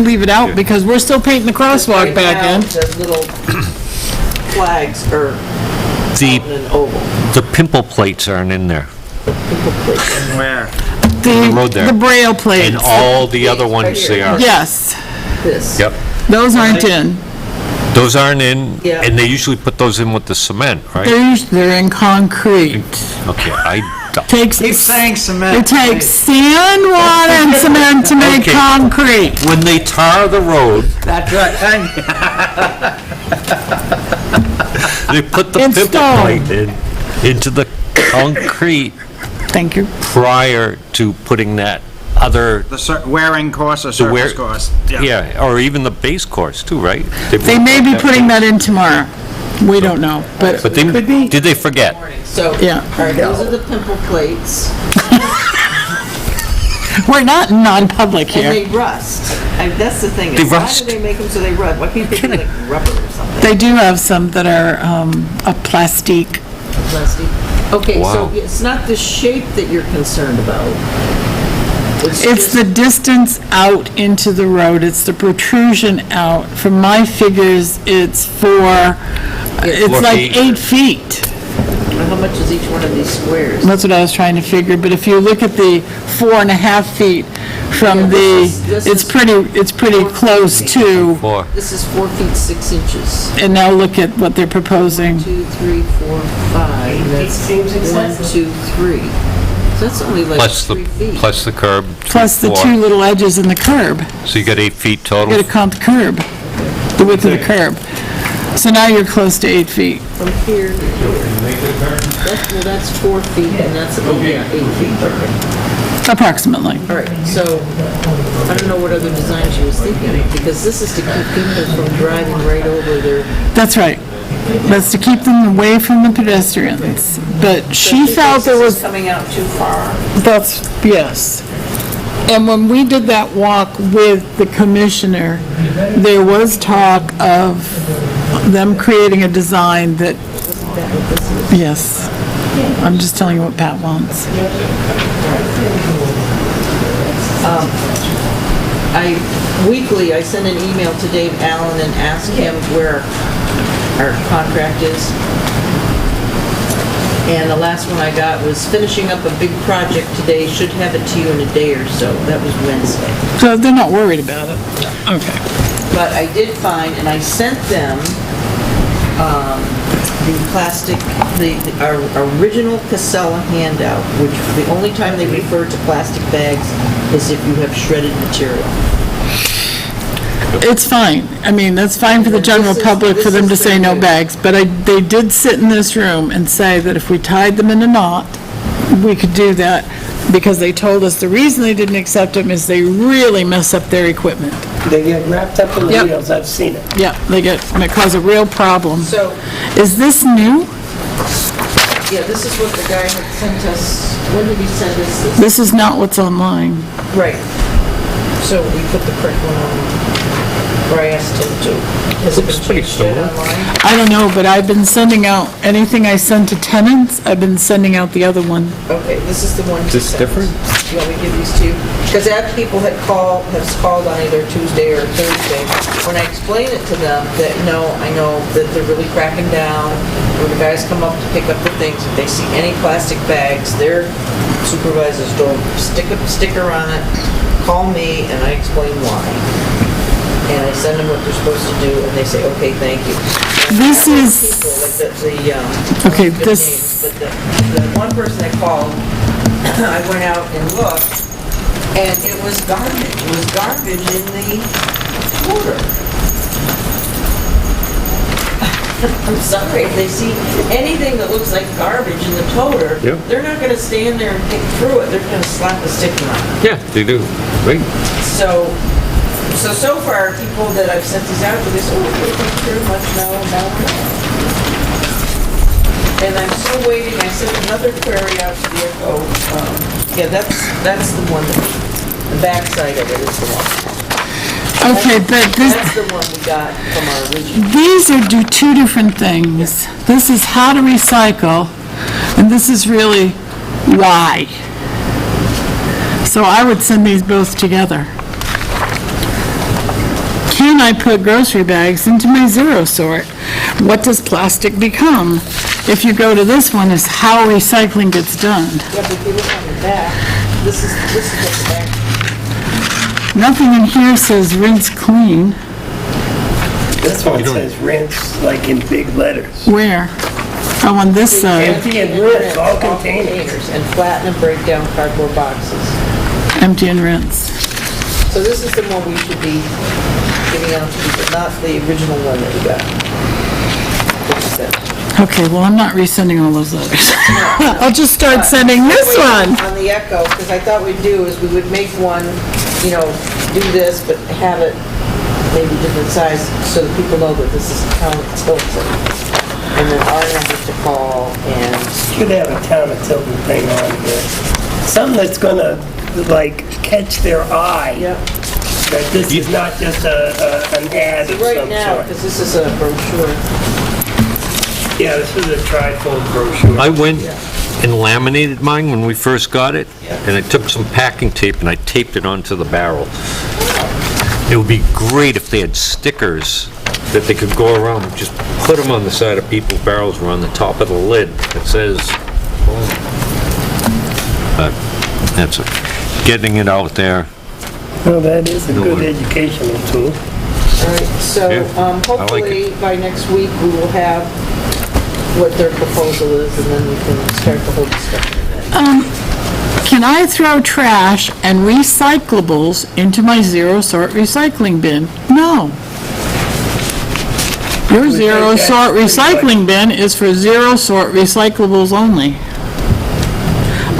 leave it out? Because we're still painting the crosswalk Right back now, in. the little flags are out in an oval. The pimple plates aren't in there. People place. Where? The road there. the braille plates. And all the other ones they are. Yes, This. Yep. those aren't in. Those aren't in, Yeah. and they usually put those in with the cement, right? They're in concrete. Okay, Takes, Keep saying cement. it takes sand, water, and cement to make Okay. concrete. when they tar the road, That's right. they put the In pimple stone. plate into the concrete Thank you. prior to putting that other, The wearing course or surface wear- course? yeah, or even the base course too, right? They may be putting that in tomorrow. We don't know, but But they, could be. did they forget? So, Yeah. all right, those are the pimple plates, We're not in non-public and here. they rust. That's the thing. They is, why rust. do they make them so they rust? Why can't they do like rubber or something? They do have some that are a plastique. Plastic. Okay, so Wow. it's not the shape that you're concerned about. It's just- the distance out into the road, it's the protrusion out. From my figures, it's like 8 feet. How much is each one of these squares? That's what I was trying to figure, but if you look at the 4.5 feet from Yeah, the, this it's is pretty close to, Or, This is 4 feet 6 inches. and now look at what they're proposing. 2, 3, 4, 5. That's seems 1, excessive. 2, 3. So that's only like plus 3 feet. the curb. Plus the 4. 2 little edges in the curb. So you got 8 feet You total? gotta count the curb, the width of the curb. So now you're close to 8 feet. From here to here. That's 4 feet, and that's, 8 feet. Approximately. All right, so, I don't know what other design she was thinking of, because this is to keep people from driving right over their... That's right. That's to keep them away from the pedestrians. But she felt there This is was, coming out too far. that's, yes. And when we did that walk with the commissioner, there was talk of them creating a design that, yes. I'm just telling you what Pat wants. Weekly, I send an email to Dave Allen and ask him where our contract is. And the last one I got was finishing up a big project today, should have it to you in a day or so. That was Wednesday. So they're not worried about it? Okay. But I did find, and I sent them the plastic, our original Casella handout, which the only time they refer to plastic bags is if you have shredded material. It's fine. I mean, that's fine for the general public for them to say no bags, but they did sit in this room and say that if we tied them in a knot, we could do that, because they told us the reason they didn't accept them is they really mess up their equipment. They get wrapped up in the Yep. wheels, I've seen it. Yeah, and it cause a real problem. So, Is this new? yeah, this is what the guy had sent us. When did he send us this? This is not what's online. Right. So we put the correct one on, or I asked him to. Has it been changed yet online? I don't know, but I've been sending out, anything I send to tenants, I've been sending out the other one. Okay, this is the one. Is this different? You want me to give these to you? Because after people has called on either Tuesday or Thursday, when I explain it to them that, no, I know that they're really cracking down, when the guys come up to pick up the things, if they see any plastic bags, their supervisors don't stick a sticker on it, call me, and I explain why. And I send them what they're supposed to do, and they say, okay, thank you. This And is- people, like Okay, good this- names, but the one person that called, I went out and looked, and it was garbage. It was garbage in the toter. I'm sorry, if they see anything that looks like garbage in the toter, Yeah. they're not gonna stand there and pick through it, they're gonna slap a sticker on it. Yeah, they do, right? So So far, people that I've sent these out to, they say, oh, okay, thank you very much, no. And I'm still waiting, I sent another query out to the Echo. Yeah, that's the one, the backside of it is the one. Okay, but this, That's the one we got from our original. these are do two different things. This is how to recycle, and this is really why. So I would send these both together. Can I put grocery bags into my zero sort? What does plastic become? If you go to this one, is how recycling gets done. Yeah, but if you look on the back, this is what the back. Nothing in here says rinse clean. This one says rinse, like in big letters. Where? Oh, on this side, Empty and rinse, all containers. And flatten and break down cardboard boxes. empty and rinse. So this is the one we should be giving out to people, not the original one that we got. Which is that. Okay, well, I'm not resending all those letters. I'll just start sending this one. On the Echo, because I thought we'd do is we would make one, you know, do this, but have it maybe different size so that people know that this is town of Tilton. And then our numbers to call and, Should have a town of Tilton thing on here. Something that's gonna, like, catch their eye. yeah. That this is not just an ad of Right some now, sort. because this is a brochure. Yeah, this is a trifold brochure. I went and laminated mine when we first got it, and I took some packing tape and I taped it onto the barrel. It would be great if they had stickers that they could go around, just put them on the side of people's barrels or on the top of the lid that says, but that's getting it out there. Well, that is a good educational tool. All right, so Yeah, I like hopefully by next week we will have what their proposal is and then we can start the whole discussion. Can I throw trash and recyclables into my zero sort recycling bin? No. Your zero that's sort pretty much- recycling bin is for zero sort recyclables only.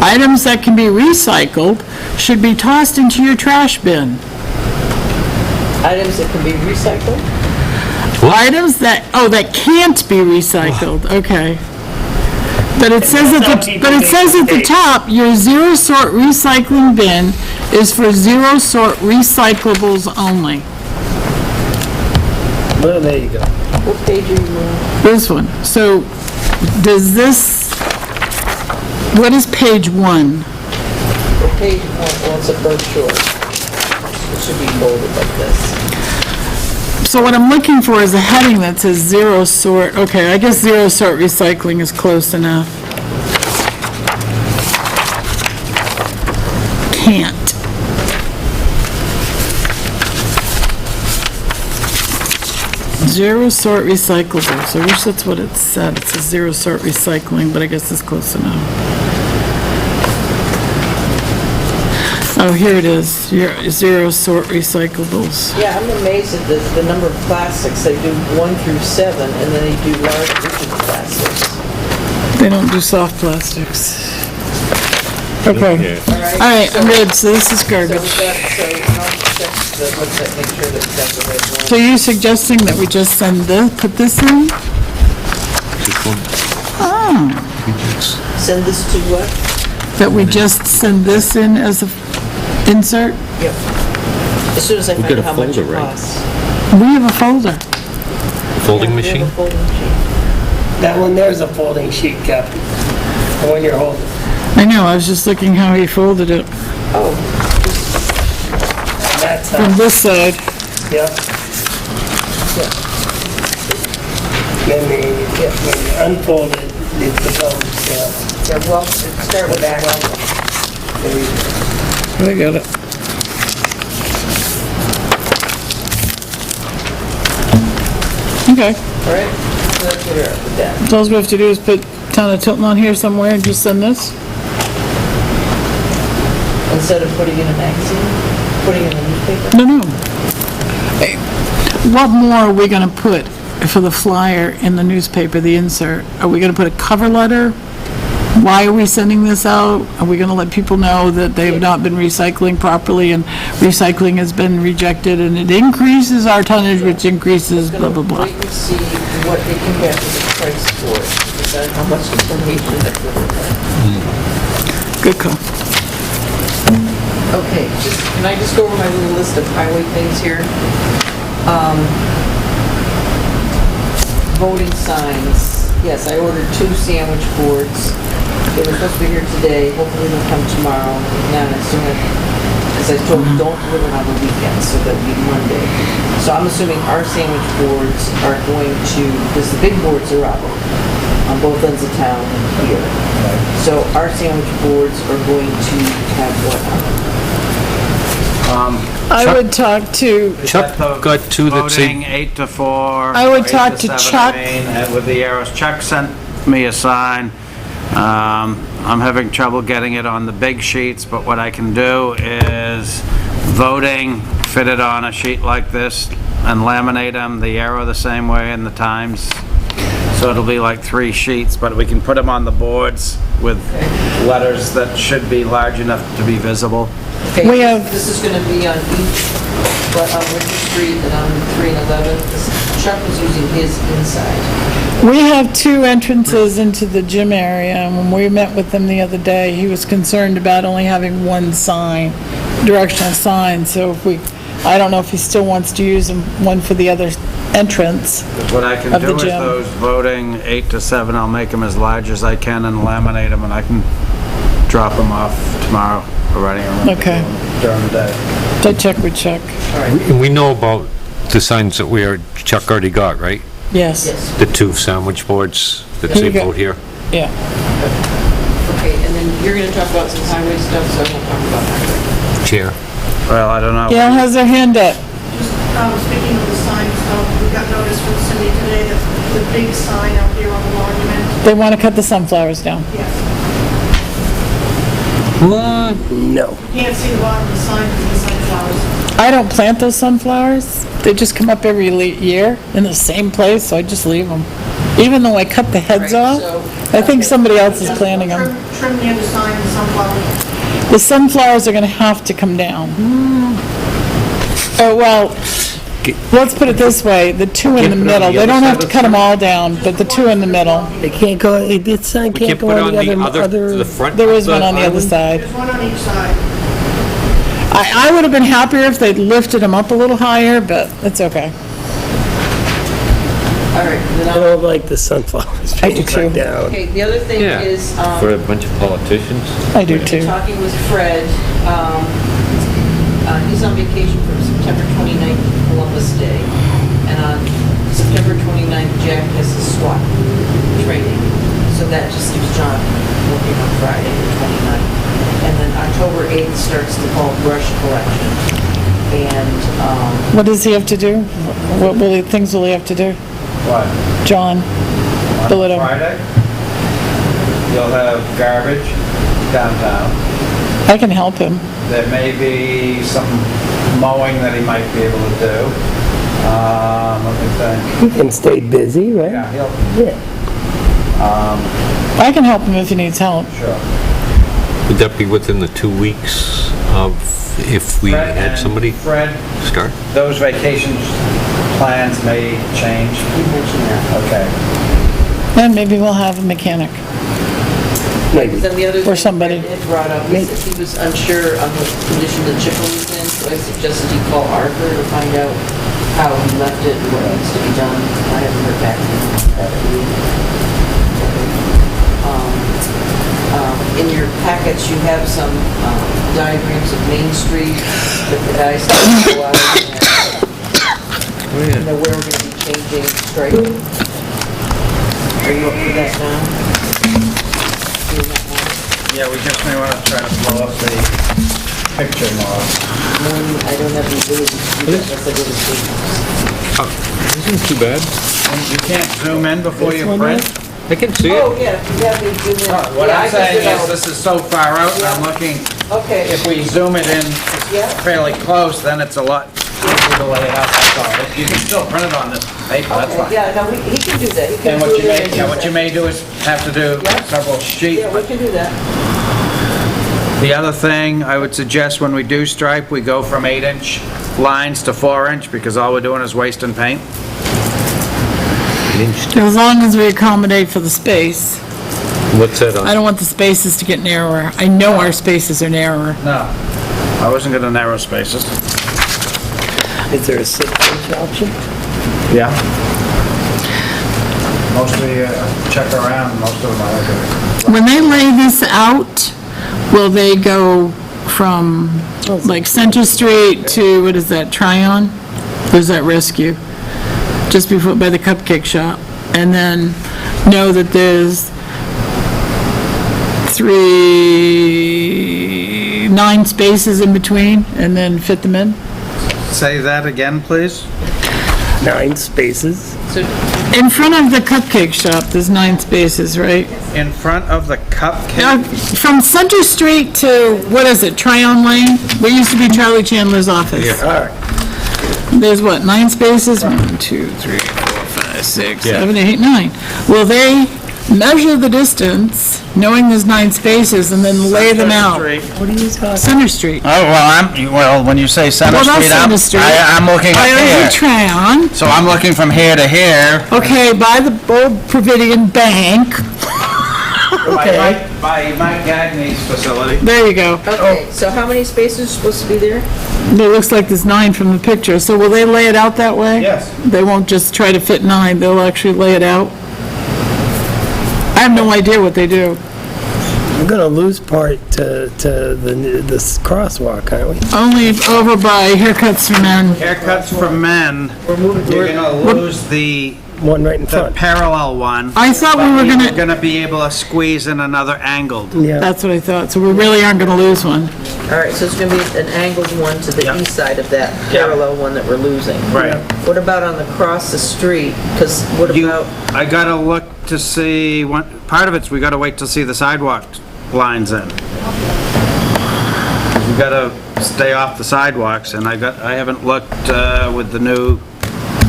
Items that can be recycled should be tossed into your trash bin. Items that can be recycled? Items that, that can't be recycled, okay. But it says at the top, your zero sort recycling bin is for zero sort recyclables only. Well, there you go. What page are you on? This one. So, does this, what is page 1? What page, well, it's a brochure. It should be folded like this. So what I'm looking for is a heading that says zero sort, okay, I guess zero sort recycling is close enough. Can't. Zero sort recyclables, I wish that's what it said, it says zero sort recycling, but I guess it's close enough. Oh, here it is, your zero sort recyclables. Yeah, I'm amazed at the number of plastics. They do 1 through 7 and then they do large rigid plastics. They don't do soft plastics. Okay. Yeah. All right, I'm good, so this is So garbage. I'll check the website, make sure that we got the right one. So you're suggesting that we just send this, put this in? This one. Send this to what? That we just send this in as a insert? Yep. As soon as I find got a out how much it folder, right? costs. We have a folder. Folding Yeah, we have machine? a folding machine. That one there's a folding sheet, Captain. The one you're holding. I know, I was just looking how he folded it Oh, That's, from this side. yeah. Then when you unfold it, it becomes, yeah, well, start with that one. there you go. I got it. Okay, All right? So that's where we're at with that. so all we have to do is put Town of Tilton on here somewhere and just send this? Instead of putting in a magazine, putting in a newspaper. No. Hey, what more are we gonna put for the flyer in the newspaper, the insert? Are we gonna put a cover letter? Why are we sending this out? Are we gonna let people know that they have not been recycling properly and recycling has been rejected and it increases our tonnage, which increases blah, blah, blah? Wait and see what they can get as a price for it, decide how much information that's going to Good call. Okay, can I just go over my little list of highway things here? Voting signs. Yes, I ordered 2 sandwich boards. They were supposed to be here today. Hopefully they'll come tomorrow. If not, I still have, as I told you, don't deliver it on the weekend, so that'll be Monday. So I'm assuming our sandwich boards are going to, because the big boards are up on both ends of town and here. So our sandwich boards are going to have what on them? I would talk to, Chuck got two that say, Voting 8 to 4. I would or 8 talk to 7, Chuck. With the arrows. Chuck sent me a sign. I'm having trouble getting it on the big sheets, but what I can do is voting, fit it on a sheet like this, and laminate them, the arrow the same way and the times. So it'll be like 3 sheets, but we can put them on the boards with letters that should be large enough to be visible. Okay, We have- this is gonna be on each, but on Richard Street and on 3 and 11. Chuck was using his inside. we have 2 entrances into the gym area, and when we met with them the other day, he was concerned about only having 1 sign, directional sign, so if we, I don't know if he still wants to use one for the other entrance. What I can Of the do is gym. those voting 8 to 7, I'll make them as large as I can and laminate them, and I can drop them off tomorrow already. Okay. During the day. So check with Chuck. we know about the signs that Chuck already got, right? Yes. Yes. The 2 sandwich boards that Here say you go. vote here. Yeah. Okay, and then you're gonna talk about some highway stuff, so I won't talk about highway. Chair. Well, I don't know. Gail has her hand up. Speaking of the signs, we got notice from Cindy today that the big sign out there on the monument, They want to cut the sunflowers down. yes, No. you can't see the bottom of the sign because of the sunflowers. I don't plant those sunflowers. They just come up every year in the same place, so I just leave them. Even though I cut the heads Right, off, so- I think somebody else is planting them. Trim the underside of the sunflowers. The sunflowers are gonna have to come down. Oh, well, let's put it this way, the 2 in the middle, they don't have to cut them all down, but the 2 in the middle. They can't go, this sign We can't can't go put on the other. the front. There of is one on the other island? side. There's one on each side. I would have been happier if they'd lifted them up a little higher, but it's okay. All right, then I I'll, don't like the sunflowers I do being cut too. down. okay, the other thing Yeah, is, for a bunch of politicians. I do too. talking with Fred, he's on vacation from September 29th to Columbus Day. And on September 29th, Jack has his SWAT training. So that just leaves John working on Friday, the 29th. And then October 8th starts the fall brush collection. And, What does he have to do? Things will he have to do? What? John, On Belitto. Friday, you'll have garbage downtown. I can help him. There may be some mowing that he might be able to do. Let me think. He can stay busy, right? Yeah, he'll, Yeah. I can help him if he needs help. sure. Would that be within the 2 weeks of if we Fred had and somebody Fred, start? those vacation plans may change. he mentioned that. Okay. And maybe we'll have a mechanic. Maybe. Then the other Or thing somebody. Fred had brought up, he said he was unsure on the condition the chipper was in, so I suggested he call Arthur to find out how he left it and what needs to be done. I haven't heard back from him on that. In your packets, you have some diagrams of Main Street that the guys have to go out and know where we're going to be changing striping. Are you up for that now? Doing that now? Yeah, we just may want to try to blow up the picture more. I don't have the ability to do that unless I go to sleep. This isn't too bad. You can't zoom in before you print? I can see Oh, it. yeah, if you have me zoom in. What Yeah, I I'm can saying do that. is, this is so far out, and I'm looking, Okay, if we zoom it in yeah, fairly close, then it's a lot easier to lay it out, that's all. You can still print it on this paper, that's fine. Yeah, no, he can do that. He can And what do you it may, yeah, what you may do is have to do Yeah. several sheets. Yeah, we can do that. The other thing I would suggest when we do stripe, we go from 8-inch lines to 4-inch, because all we're doing is wasting paint. As long as we accommodate for the space. What's that on? I don't want the spaces to get narrower. I know our spaces are narrower. No, I wasn't gonna narrow spaces. Is there a 6-inch option? Yeah. Mostly, check around, most of them are okay. When they lay this out, will they go from like Center Street to, what is that, Tryon? Or is that Rescue? Just before, by the Cupcake Shop? And then know that there's 9 spaces in between, and then fit them in? Say that again, please? 9 spaces. In front of the Cupcake Shop, there's 9 spaces, right? In front of the cupcake? From Center Street to, what is it, Tryon Lane? Where used to be Charlie Chandler's office. All right. There's what, 9 spaces? 1, 2, 3, 4, 5, 6, 7, 8, 9. Will they measure the distance, knowing there's 9 spaces, and then lay them out? What are you talking? Center Street. Oh, well, when you say Center Well, that's Street, Center Street. I'm looking up Right over here. Tryon. So I'm looking from here to here. Okay, by the old Providian Bank. By Mike Gagney's facility. There you go. Okay, so how many spaces are supposed to be there? It looks like there's 9 from the picture. So will they lay it out that way? Yes. They won't just try to fit 9, they'll actually lay it out? I have no idea what they do. We're gonna lose part to this crosswalk, aren't we? Only over by Haircuts for Men. Haircuts for men, you're gonna lose the One right in front. parallel one. I thought we were You're gonna, gonna be able to squeeze in another angled. Yeah. that's what I thought, so we really aren't gonna lose one. All right, so it's gonna be an angled one to the Yeah. east side of that Yeah. parallel one that we're losing. Right. What about on the cross the street? Because what about, I gotta look to see, part of it's we gotta wait to see the sidewalk lines in. We gotta stay off the sidewalks, and I haven't looked with the new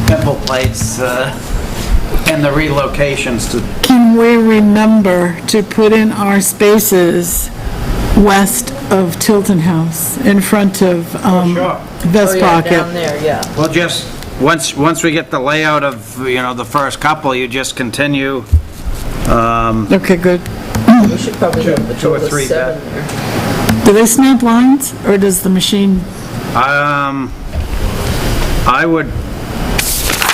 pimple plates and the relocations to, Can we remember to put in our spaces west of Tilton House, in front of, sure. Vest oh yeah, Pocket? down there, yeah. well, just, once we get the layout of, the first couple, you just continue, Okay, good. We should probably have the 2 or total 3 of 7 there. Do they snap lines, or does the machine? I would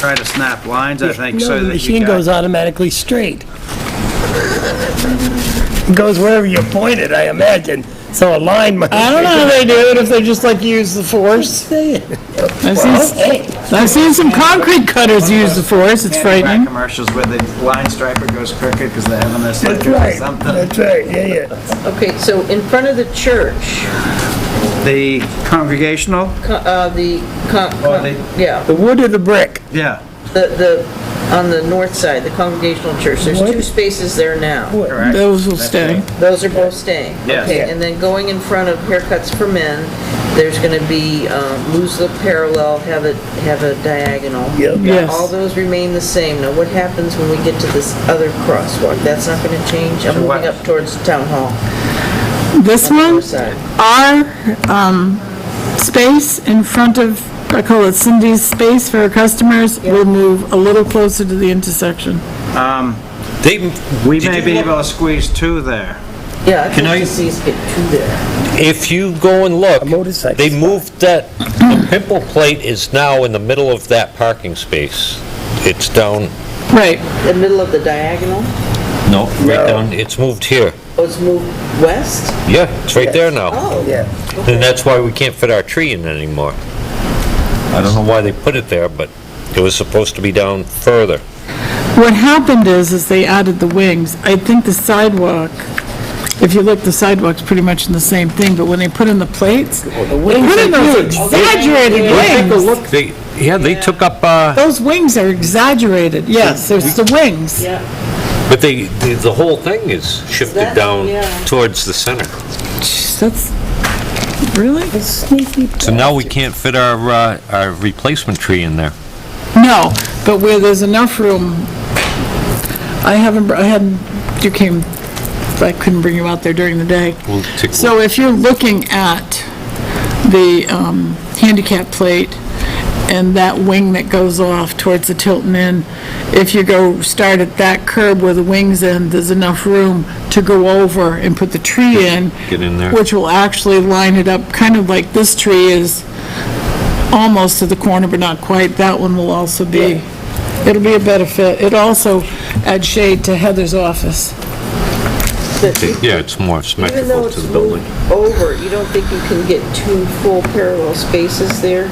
try to snap lines, I think, No, so the that you machine got... goes automatically straight. It goes wherever you point it, I imagine. So a line might... I don't know how they do it, if they just like use the force. I've seen some concrete cutters use the force, it's frightening. Commercials where the line striper goes crooked because they're having this That's or right, something. that's right, yeah. Okay, so in front of the church, The congregational? yeah, The wood or the brick? Yeah. on the north side, the congregational church, there's What? 2 spaces there now. Correct. Those will stay. Those are both staying? Yes. Okay, and then going in front of Haircuts for Men, there's gonna be, lose the parallel, have a diagonal. Yep. Yes. All those remain the same. Now, what happens when we get to this other crosswalk? That's not gonna change? I'm To what? moving up towards Town Hall. This on the one, north side. our, space in front of, I call it Cindy's space for her customers, will move a little closer to the intersection. We may be able to squeeze 2 there. Yeah, I'd Can like I- to see us get 2 there. If you go and look, A motorcycle they spot. moved that, the pimple plate is now in the middle of that parking space. It's down, Right, The middle of the diagonal? no, right down, it's moved here. Oh, it's moved west? Yeah, it's right there now. Oh. Yeah. And that's why we can't fit our tree in anymore. I don't know why they put it there, but it was supposed to be down further. what happened is they added the wings. I think the sidewalk, if you look, the sidewalk's pretty much in the same thing, but when they put in the plates, they put in those exaggerated Take a wings. look, they took up, Those wings are exaggerated, yes, there's the wings. Yeah. but the whole thing is shifted That- down yeah. towards the center. That's, Really? So now we can't fit our replacement tree in there. No, but where there's enough room, you came, I couldn't bring you out there during the day. We'll take- So if you're looking at the handicap plate and that wing that goes off towards the Tilton Inn, if you start at that curb where the wings end, there's enough room to go over and put the tree in. Get in there. Which will actually line it up, kind of like this tree is almost to the corner, but not quite. That one will also be, it'll be a better fit. It also adds shade to Heather's office. Yeah, it's more Even though symmetrical it's to the building. moved over, you don't think you can get 2 full parallel spaces there?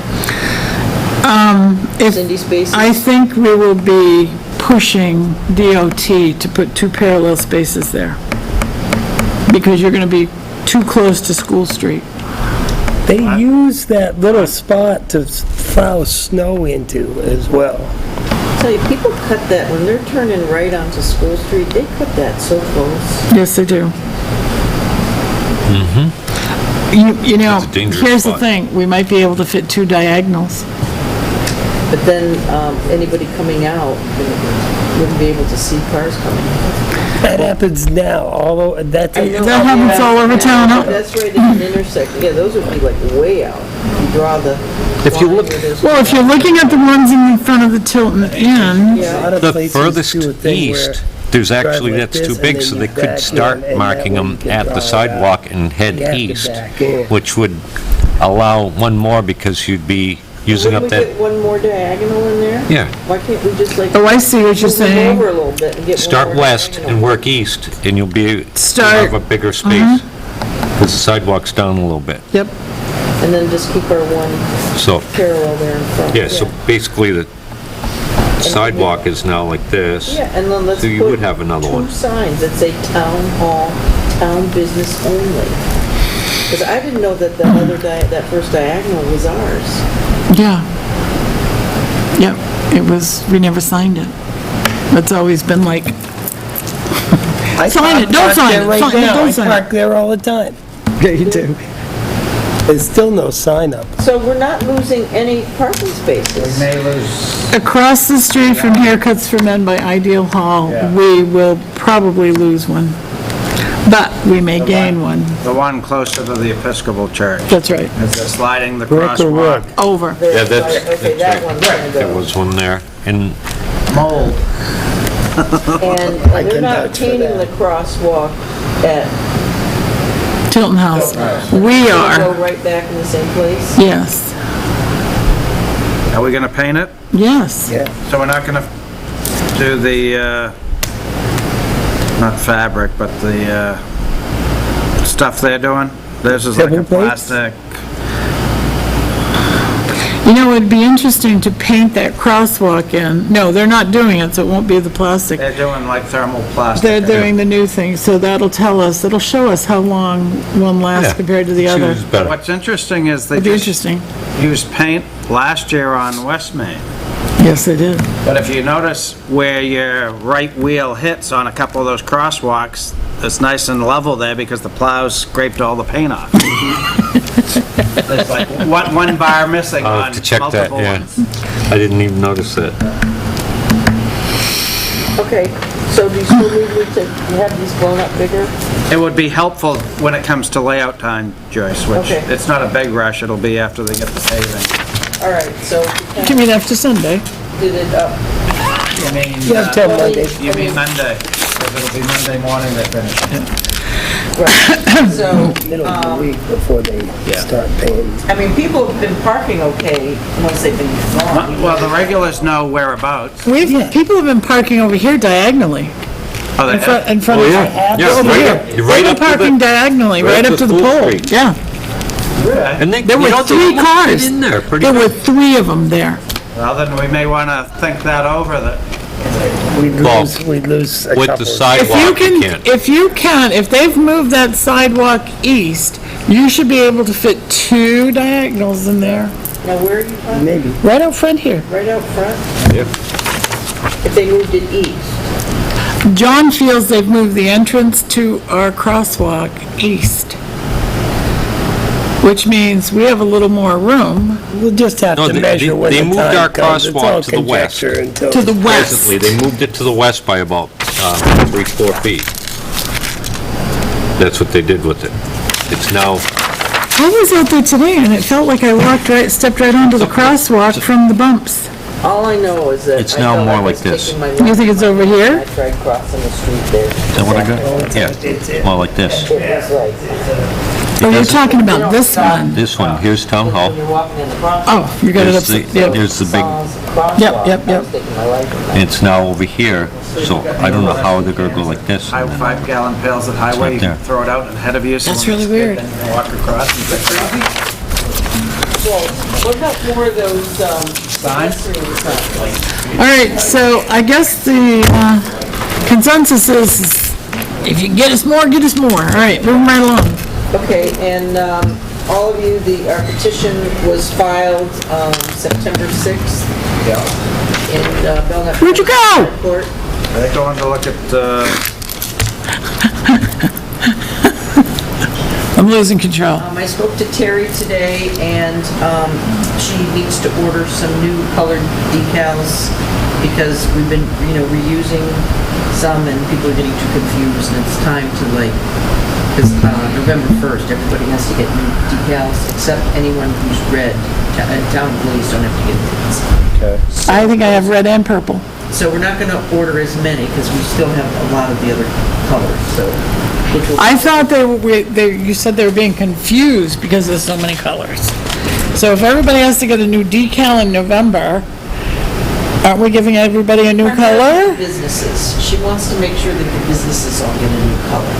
Cindy spaces? I think we will be pushing DOT to put 2 parallel spaces there, because you're going to be too close to School Street. They use that little spot to plow snow into as well. Tell you, people cut that, when they're turning right onto School Street, they cut that so close. Yes, they do. You know, It's a dangerous here's the spot. thing, we might be able to fit 2 diagonals. But then, anybody coming out wouldn't be able to see cars coming. That happens now, although that's. I know, That happens all over town. That's right at an intersection, yeah, those would be like way out. You draw the If you line look- where there's- Well, if you're looking at the ones in front of the Tilton Inn, Yeah. The furthest east, there's actually, that's too big, so they could start marking them at the sidewalk and head east, which would allow one more because you'd be using up Wouldn't we that, get one more diagonal in there? yeah. Why can't we just like... oh, I see what you're move them saying. over a little bit and get one Start more west diagonal? and work east, and you'll be, Start- have a bigger space. Because the sidewalk's down a little bit. Yep. And then just keep our one So, parallel there in front. yeah, so basically the sidewalk is now like this. Yeah, and then let's So you put would have another one. 2 signs that say Town Hall, Town Business Only. Because I didn't know that the other that first diagonal was ours. Yeah. Yep, it was, we never signed it. It's always been like, sign it, don't sign it, Right sign it, now, don't I sign park it. there all the time. Yeah, you do. There's still no sign up. So we're not losing any parking spaces. May lose, Across the street from Haircuts for Men by Ideal Hall, we will probably lose one. But we may gain one. the one closer to the Episcopal Church. That's right. As they're sliding the Brick or wood? crosswalk. Over. Yeah, that's, Okay, that that's one's right. gonna There go. was one there. And Mold. And can they're not vouch for painting the that. crosswalk at, Tilton House. We go are, right back in the same place? yes, Are we gonna paint it? yes. Yeah. So we're not gonna do the, not fabric, but the, stuff they're doing? Theirs is like a Pebble plates? plastic. You know, it'd be interesting to paint that crosswalk in. No, they're not doing it, so it won't be the plastic. They're doing like thermal plastic. They're doing the new thing, so that'll tell us, it'll show us how long one lasts Yeah, compared to the other. choose better. What's interesting is they It'd be just interesting. used paint last year on West Main. Yes, they did. But if you notice where your right wheel hits on a couple of those crosswalks, it's nice and level there because the plows scraped all the paint off. There's like one bar missing I'll on have to check that, multiple yeah. ones. I didn't even notice that. Okay, so do you still need me to have these blown up bigger? It would be helpful when it comes to layout time, Joyce, which Okay. it's not a big rush, it'll be after they get the paving. All right, so You mean after Sunday? did it up. You mean, You have till Monday. you mean Monday, because it'll be Monday morning they finish. Right. So, Middle of the week before they start paying. I mean, people have been parking okay once they've been gone. Well, the regulars know whereabouts. People have been parking over here diagonally, Oh, in front, they, in front Oh, of. yeah. Yeah, Over right here. up- They've right been up to the- parking diagonally, right up to the School pole. Street. Yeah. And they, There you were know, they 3 almost cars. fit in there pretty There were good. 3 of them there. well, then we may want to think that over, that Well, We'd lose a with couple. the sidewalk, you can't. If they've moved that sidewalk east, you should be able to fit 2 diagonals in there, Now, where are you parking? Maybe. right out front here. Right out front? Yep. If they moved it east? John feels they've moved the entrance to our crosswalk east. which means we have a little more room We'll just have No, to they- measure when they the moved our time comes. It's crosswalk all to the west. conjecture until... to the west. Presently, they moved it to the west by about 3-4 feet. That's what they did with it. It's now, I was out there today and it felt like I stepped right onto the crosswalk from the bumps. All I know is that It's I now felt more I like was this. taking my You left think it's over here? I tried crossing the street there. is that what I got? Yeah, more like this. It was like, Oh, you're talking about this one? This one, here's Town Hall. when you're walking in the crosswalk. Oh, you got it There's upside, the, yep. there's the big, Yep, yep, I yep. was taking my life in that. it's now over here, so I don't know how they're gonna go like this. and then- 5-gallon pails of highway, you there. can throw it out ahead of you. so That's when you really weird. skip, then you walk across and pick it up. Well, what about more of those, pedestrian signs? All right, so I guess the consensus is, if you can get us more, get us more. All right, moving right along. Okay, and all of you, our petition was filed September 6th in Belknap. Where'd you go? Court. They're going to look at, I'm losing control. I spoke to Terry today, and she needs to order some new colored decals because we've been, reusing some, and people are getting too confused, and it's time to because November 1st, everybody has to get new decals, except anyone who's red. Town employees don't have to get these. I think I have red and purple. So we're not gonna order as many, because we still have a lot of the other colors, so. which will- I thought you said they were being confused because there's so many colors. So if everybody has to get a new decal in November, aren't we giving everybody a new Primarily color? Businesses. She wants to make sure that the businesses all get a new color.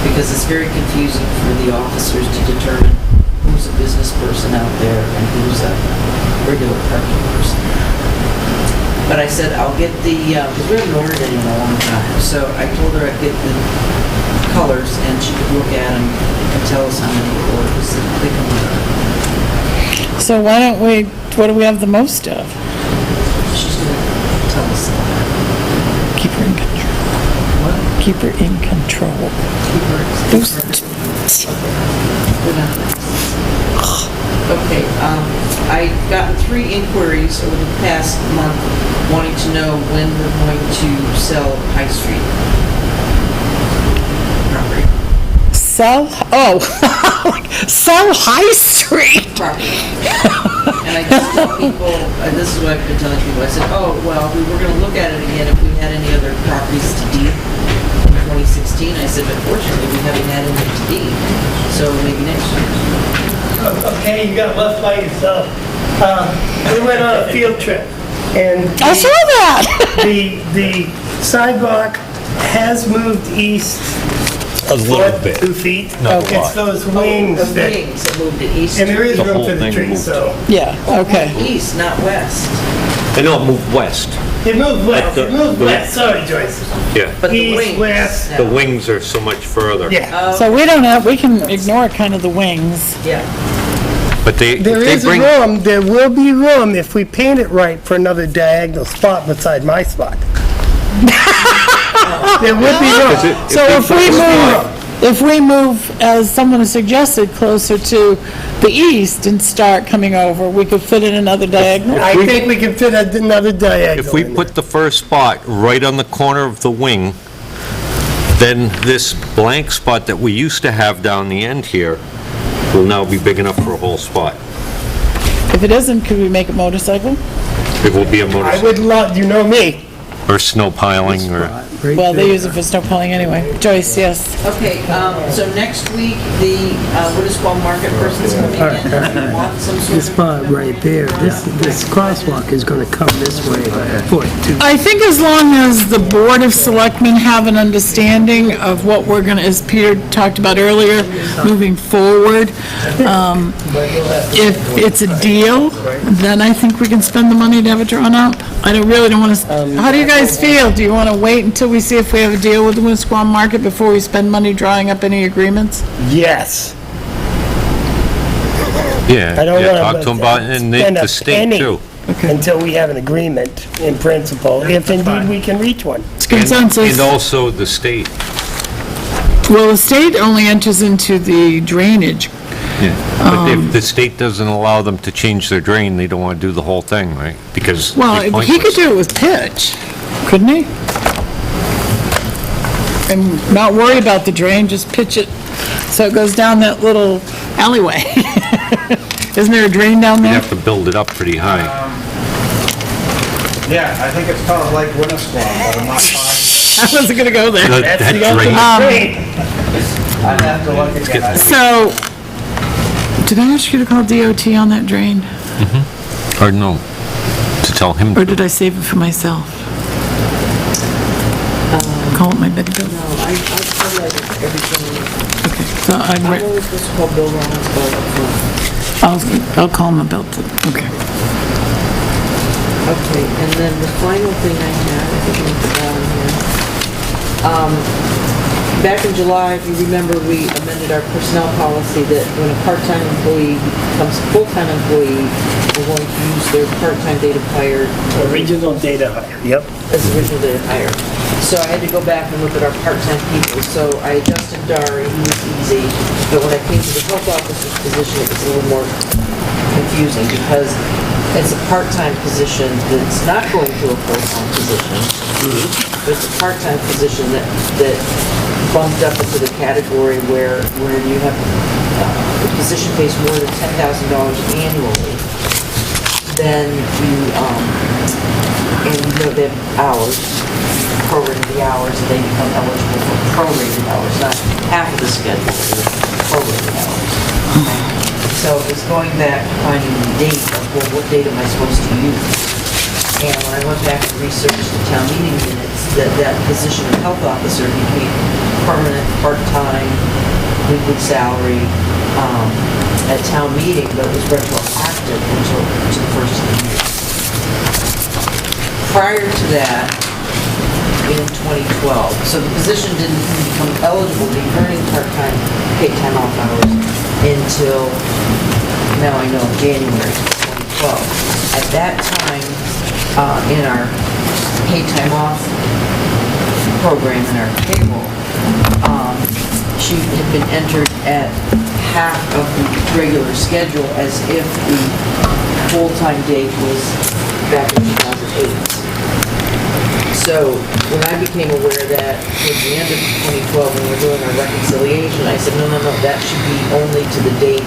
Because it's very confusing for the officers to determine who's a business person out there and who's a regular parking person. But I said, I'll get because we haven't ordered any in a long time, so I told her I'd get the colors and she could look at them and tell us how many orders they come with. So why don't what do we have the most of? She's gonna tell us that. Keep her in control. Keep her in control. Okay, I've gotten 3 inquiries over the past month wanting to know when we're going to sell High Street property. Sell High Street. Property. And I just tell people, and this is what I've been telling people, I said, oh, well, we were gonna look at it again if we had any other properties to deed in 2016. I said, but fortunately, we haven't had any to deed, so maybe next year. Okay, you got left by yourself. We went on a field trip, and I saw that. the sidewalk has moved east A little bit. 2 feet. Not a It's lot. those The wings that, wings have moved it east. and there is The room whole for the thing trees, moved. so. Yeah, okay. East, not west. They don't move west. It moved west, the- it moved the- west, sorry, Joyce. Yeah. But the East, wings. west. The wings are so much further. Yeah. So we can ignore kind of the wings. Yeah. But they There is bring, room, there will be room if we paint it right for another diagonal spot beside my spot. There would be room. So if we move, as someone has suggested, closer to the east and start coming over, we could fit in another diagonal? I think we can fit another diagonal. if we in put the first spot right on the corner of the wing, then this blank spot that we used to have down the end here will now be big enough for a whole spot. If it isn't, could we make a motorcycle? It will be a there. I motorcycle, would love, you know me. or snow piling, or, Well, they use it for snow plowing anyway. Joyce, yes. Okay, so next week, the Winnisquam Market person's coming in. We want some sort This of- spot right there, this crosswalk is gonna come this way, I think as long as the Board of Selectmen have an understanding of what we're gonna, as Peter talked about earlier, moving forward, if it's a deal, then I think we can spend the money to have it drawn up. I really don't want to, how do you guys feel? Do you want to wait until we see if we have a deal with the Winnisquam Market before we spend money drawing up any agreements? Yes. yeah, I don't yeah, wanna talk to them about, it, and spend a the state penny too. until we have an agreement in principle, if indeed we can reach one. It's consensus. And also the state. Well, the state only enters into the drainage. Yeah. But if the state doesn't allow them to change their drain, they don't want to do the whole thing, right? Because Well, it's he could pointless. do it with pitch, couldn't he? And not worry about the drain, just pitch it so it goes down that little alleyway. Isn't there a drain down You there? have to build it up pretty high. Yeah, I think it's called Lake Winnisquam, but I'm not positive. I wasn't gonna go there. That That's the drain, ultimate I'd have to look again. So, did I ask you to call DOT on that drain? or no, to tell him. Or did I save it for myself? Call it my Betty Bill? No, I highlighted everything. Okay, so I'm only supposed to call Bill Rollins about it. I'll call him about the, okay. Okay, and then the final thing I had, I think it's down here. Back in July, if you remember, we amended our personnel policy that when a part-time employee becomes a full-time employee, we're going to use their part-time date of hire Original data hire, yep. as the original date of hire. So I had to go back and look at our part-time people. So I adjusted Dari, he was easy, but when I came to the health officer's position, it was a little more confusing because it's a part-time position that's not going to a full-time position. But it's a part-time position that bumped up into the category where you have, the position pays more than $10,000 annually, then you, and you know they have hours, prorated the hours, and they become eligible for prorated hours, not half of the schedule, but prorated hours. So it's going back, finding the date of, well, what date am I supposed to use? And when I went back and researched the town meeting minutes, that position of health officer became permanent, part-time, weekly salary, at town meeting, but it was retroactive until to the first of the year. Prior to that, in 2012, so the position didn't become eligible to be earning part-time paid time off hours until, now I know, January 2012. At that time, in our paid time off program, in our payroll, she had been entered at half of the regular schedule as if the full-time date was back in 2008. So when I became aware of that at the end of 2012 when we were doing our reconciliation, I said, no, that should be only to the date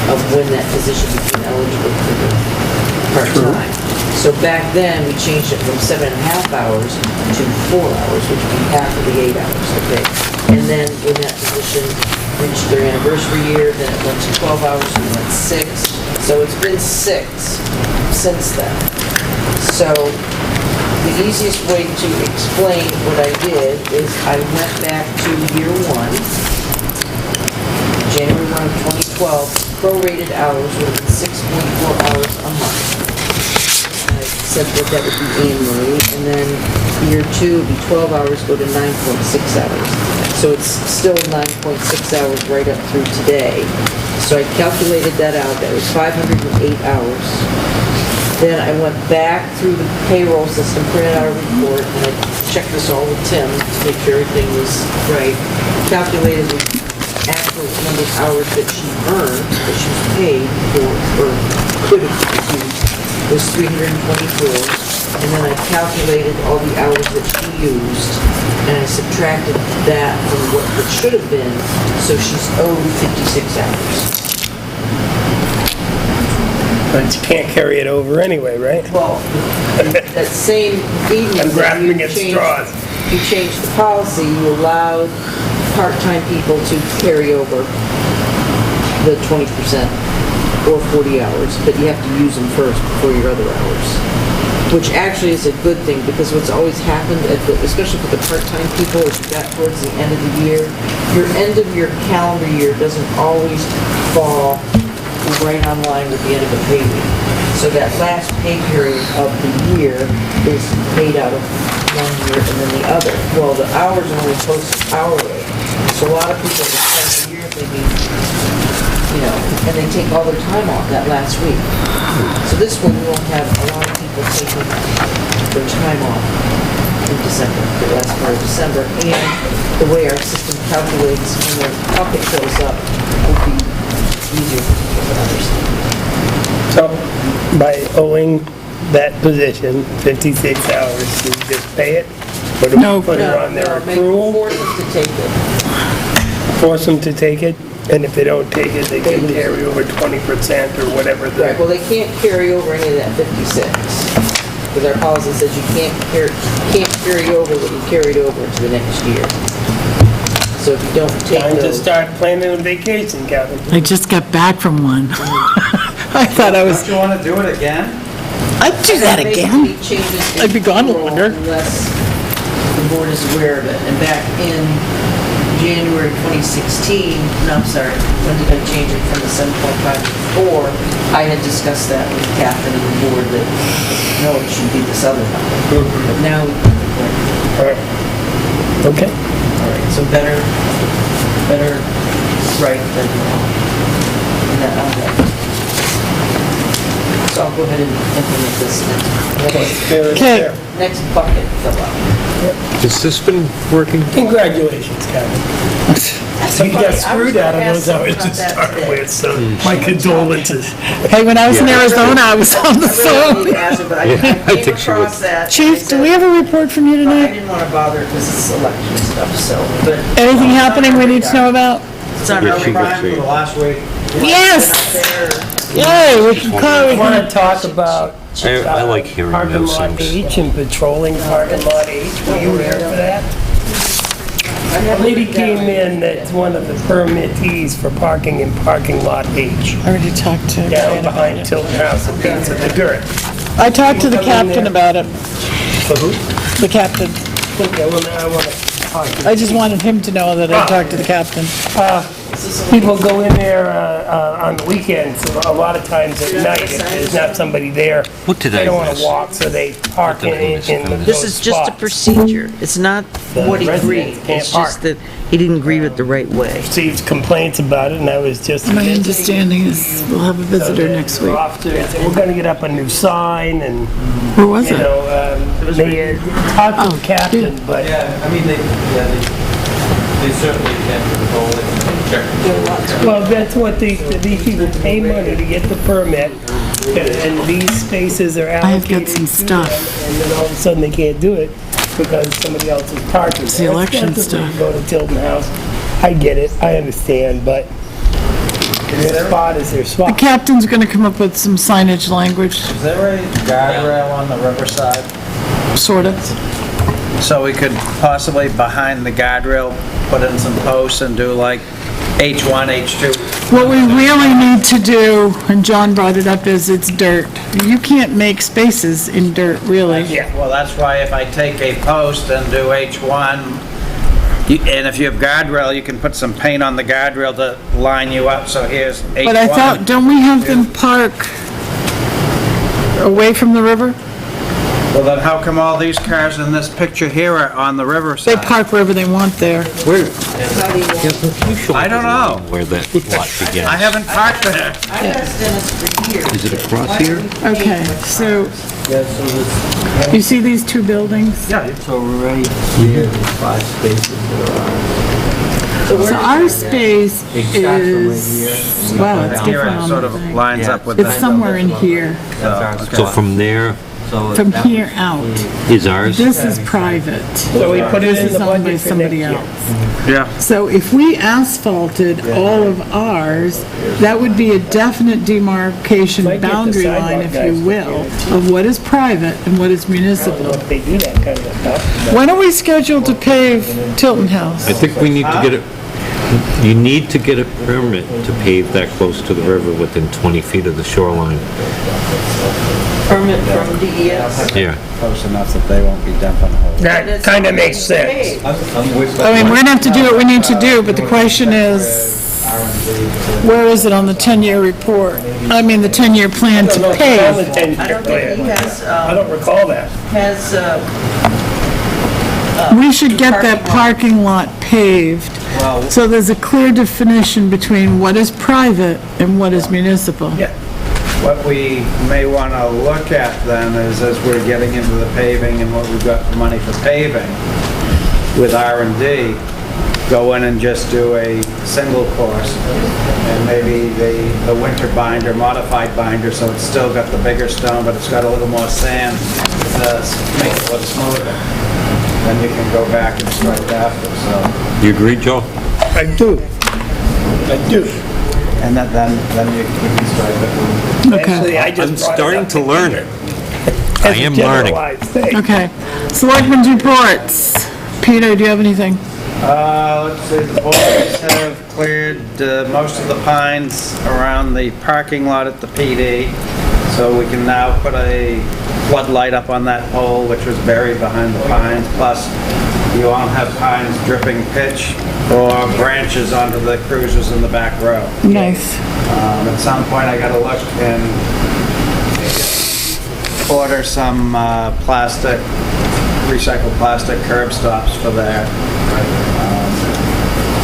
of when that position became eligible for the part-time. So back then, we changed it from 7.5 hours to 4 hours, which would be half of the 8 hours, okay? And then when that position reached their anniversary year, then it went to 12 hours, and went 6. So it's been 6 since then. So the easiest way to explain what I did is I went back to year 1, January 1 of 2012, prorated hours would have been 6.4 hours a month. I said what that would be annually, and then year 2 would be 12 hours, go to 9.6 hours. So it's still 9.6 hours right up through today. So I calculated that out, that was 508 hours. Then I went back through the payroll system, printed out a report, and I checked this all with Tim to make sure everything was right. Calculated the actual number of hours that she earned, that she was paid for, or could have used, was 324. And then I calculated all the hours that she used, and I subtracted that from what it should have been, so she's owed 56 hours. But you can't carry it over anyway, right? Well, that same evening. I'm grasping that at straws. You changed the policy, you allowed part-time people to carry over the 20% or 40 hours, but you have to use them first before your other hours. Which actually is a good thing, because what's always happened, especially for the part-time people, as you got towards the end of the year, your end of your calendar year doesn't always fall right on line with the end of the pay week. So that last pay period of the year is paid out of one year and then the other. Well, the hours are only posted hourly. So a lot of people will spend the year thinking, and they take all their time off that last week. So this one, we won't have a lot of people taking their time off in December, the last part of December, and the way our system calculates when their bucket fills up would be easier for people to understand. So by owing that position 56 hours, do we just pay it? Or do No. we put it on their Make accrual? force them to take it. Force them to take it? And if they don't take it, they can carry over 20% or whatever Right, the... well, they can't carry over any of that 56. Because our policy says you can't carry over what you carried over to the next year. So if you don't take Time to those. start planning a vacation, Kevin. I just got back from one. I thought I was, Don't you want to do it again? I'd do that Make again. any changes in I'd be gone payroll longer. Unless the board is aware of it. And back in January 2016, no, I'm sorry, when did I change it from the 7.5 to 4? I had discussed that with Catherine and the board that, no, it should be this other number. But now, All right. Okay. all right, so better right than wrong. And that, so I'll go ahead and implement this Okay. next bucket fill out. Has this been working? Congratulations, Kevin. You got screwed out of those hours to start with, so my condolences. Hey, when I was in Arizona, I was on the I really phone. need to answer, but I I came think she across would. that. Chief, do we have a report from you I tonight? didn't want to bother because it's election stuff, so, but. Anything happening we need to know about? It's on Yeah, our she got radar. you. For the last week. Yes! Yay, we can call I it. want to talk about I like hearing parking those lot things. H and patrolling parking lot H. Were you there for that? A lady came in that's one of the permittees for parking in parking lot H, I already talked to. down behind Tilton House and Pizza, the Gurt. I talked to the captain about it, For who? the captain. Okay, well, now I want to talk to I just wanted him to know that I talked to the captain. people go in there on the weekends, a lot of times at night, if there's not somebody there. What did They I don't want miss? to walk, so they park in This those is just a spots. procedure. It's not what he agreed. residents can't It's just park. that he didn't agree with the right way. Received complaints about it, and I was just... My understanding is we'll have a visitor next week. Officers said, we're gonna get up a new sign, and, Where was you it? know, they had talked to the captain, but Yeah, I mean, they certainly can control it and check. well, that's what these people pay money to get the permit, and these spaces are I've allocated got some to them, stuff. and then all of a sudden they can't do it because somebody else is parking. It's the election stuff. Go to Tilton House, I get it, I understand, but their spot is their The spot. captain's gonna come up with some signage language, Is there a guardrail on the riverside? sort of. So we could possibly, behind the guardrail, put in some posts and do like H1, H2? What we really need to do, and John brought it up, is it's dirt. You can't make spaces in dirt, really. Yeah. Well, that's why if I take a post and do H1, and if you have guardrail, you can put some paint on the guardrail to line you up, so here's H1. But I thought, don't we have them park away from the river? Well, then how come all these cars in this picture here are on the They riverside? park wherever they want there. Where? I don't know. Where that lot begins. I haven't parked there. I've asked Dennis for years. Is it across here? Okay, so, you see these two buildings? So right here, there's 5 spaces that are So our space is, wow, it's Here different it on sort the of thing. lines up with It's that. somewhere in here, So from there from here out. is ours? This is private. So we put it This in is the owned by budget for somebody next year. else. Yeah. So if we asphalted all of ours, that would be a definite demarcation Might get the boundary line, sidewalk if guys you to will, do it. of what is private and what is I don't know municipal. if they do that kind of stuff. When are we scheduled to pave Tilton House? I think we need to get it, you need to get a permit to pave that close to the river within 20 feet of the shoreline. Permit from DES. Yeah. Close enough that they won't be dumping a hole. That kind of makes sense. I mean, we're gonna have to do what we need to do, but the question is, where is it on the 10-year report? I mean, the 10-year plan to pave. I don't think he has, I don't recall that. We should get that parking lot paved, so there's a clear definition between what is private and what is municipal. Yeah. What we may want to look at then is, as we're getting into the paving and what we've got for money for paving with R&D, go in and just do a single course, and maybe the winter binder, modified binder, so it's still got the bigger stone, but it's got a little more sand to make it look smoother. Then you can go back and stripe after, so. You agree, Joe? I do. I do. And then you can stripe it. Okay, Actually, I just I'm brought it starting up to learn it. as I a am learning. generalized thing. okay. Selectmen's reports. Peter, do you have anything? Let's see, the boys have cleared most of the pines around the parking lot at the PD, so we can now put a floodlight up on that pole, which was buried behind the pines, plus you won't have pines dripping pitch or branches onto the cruisers in the back row. Nice. At some point, I gotta look and order some plastic, recycled plastic curb stops for there.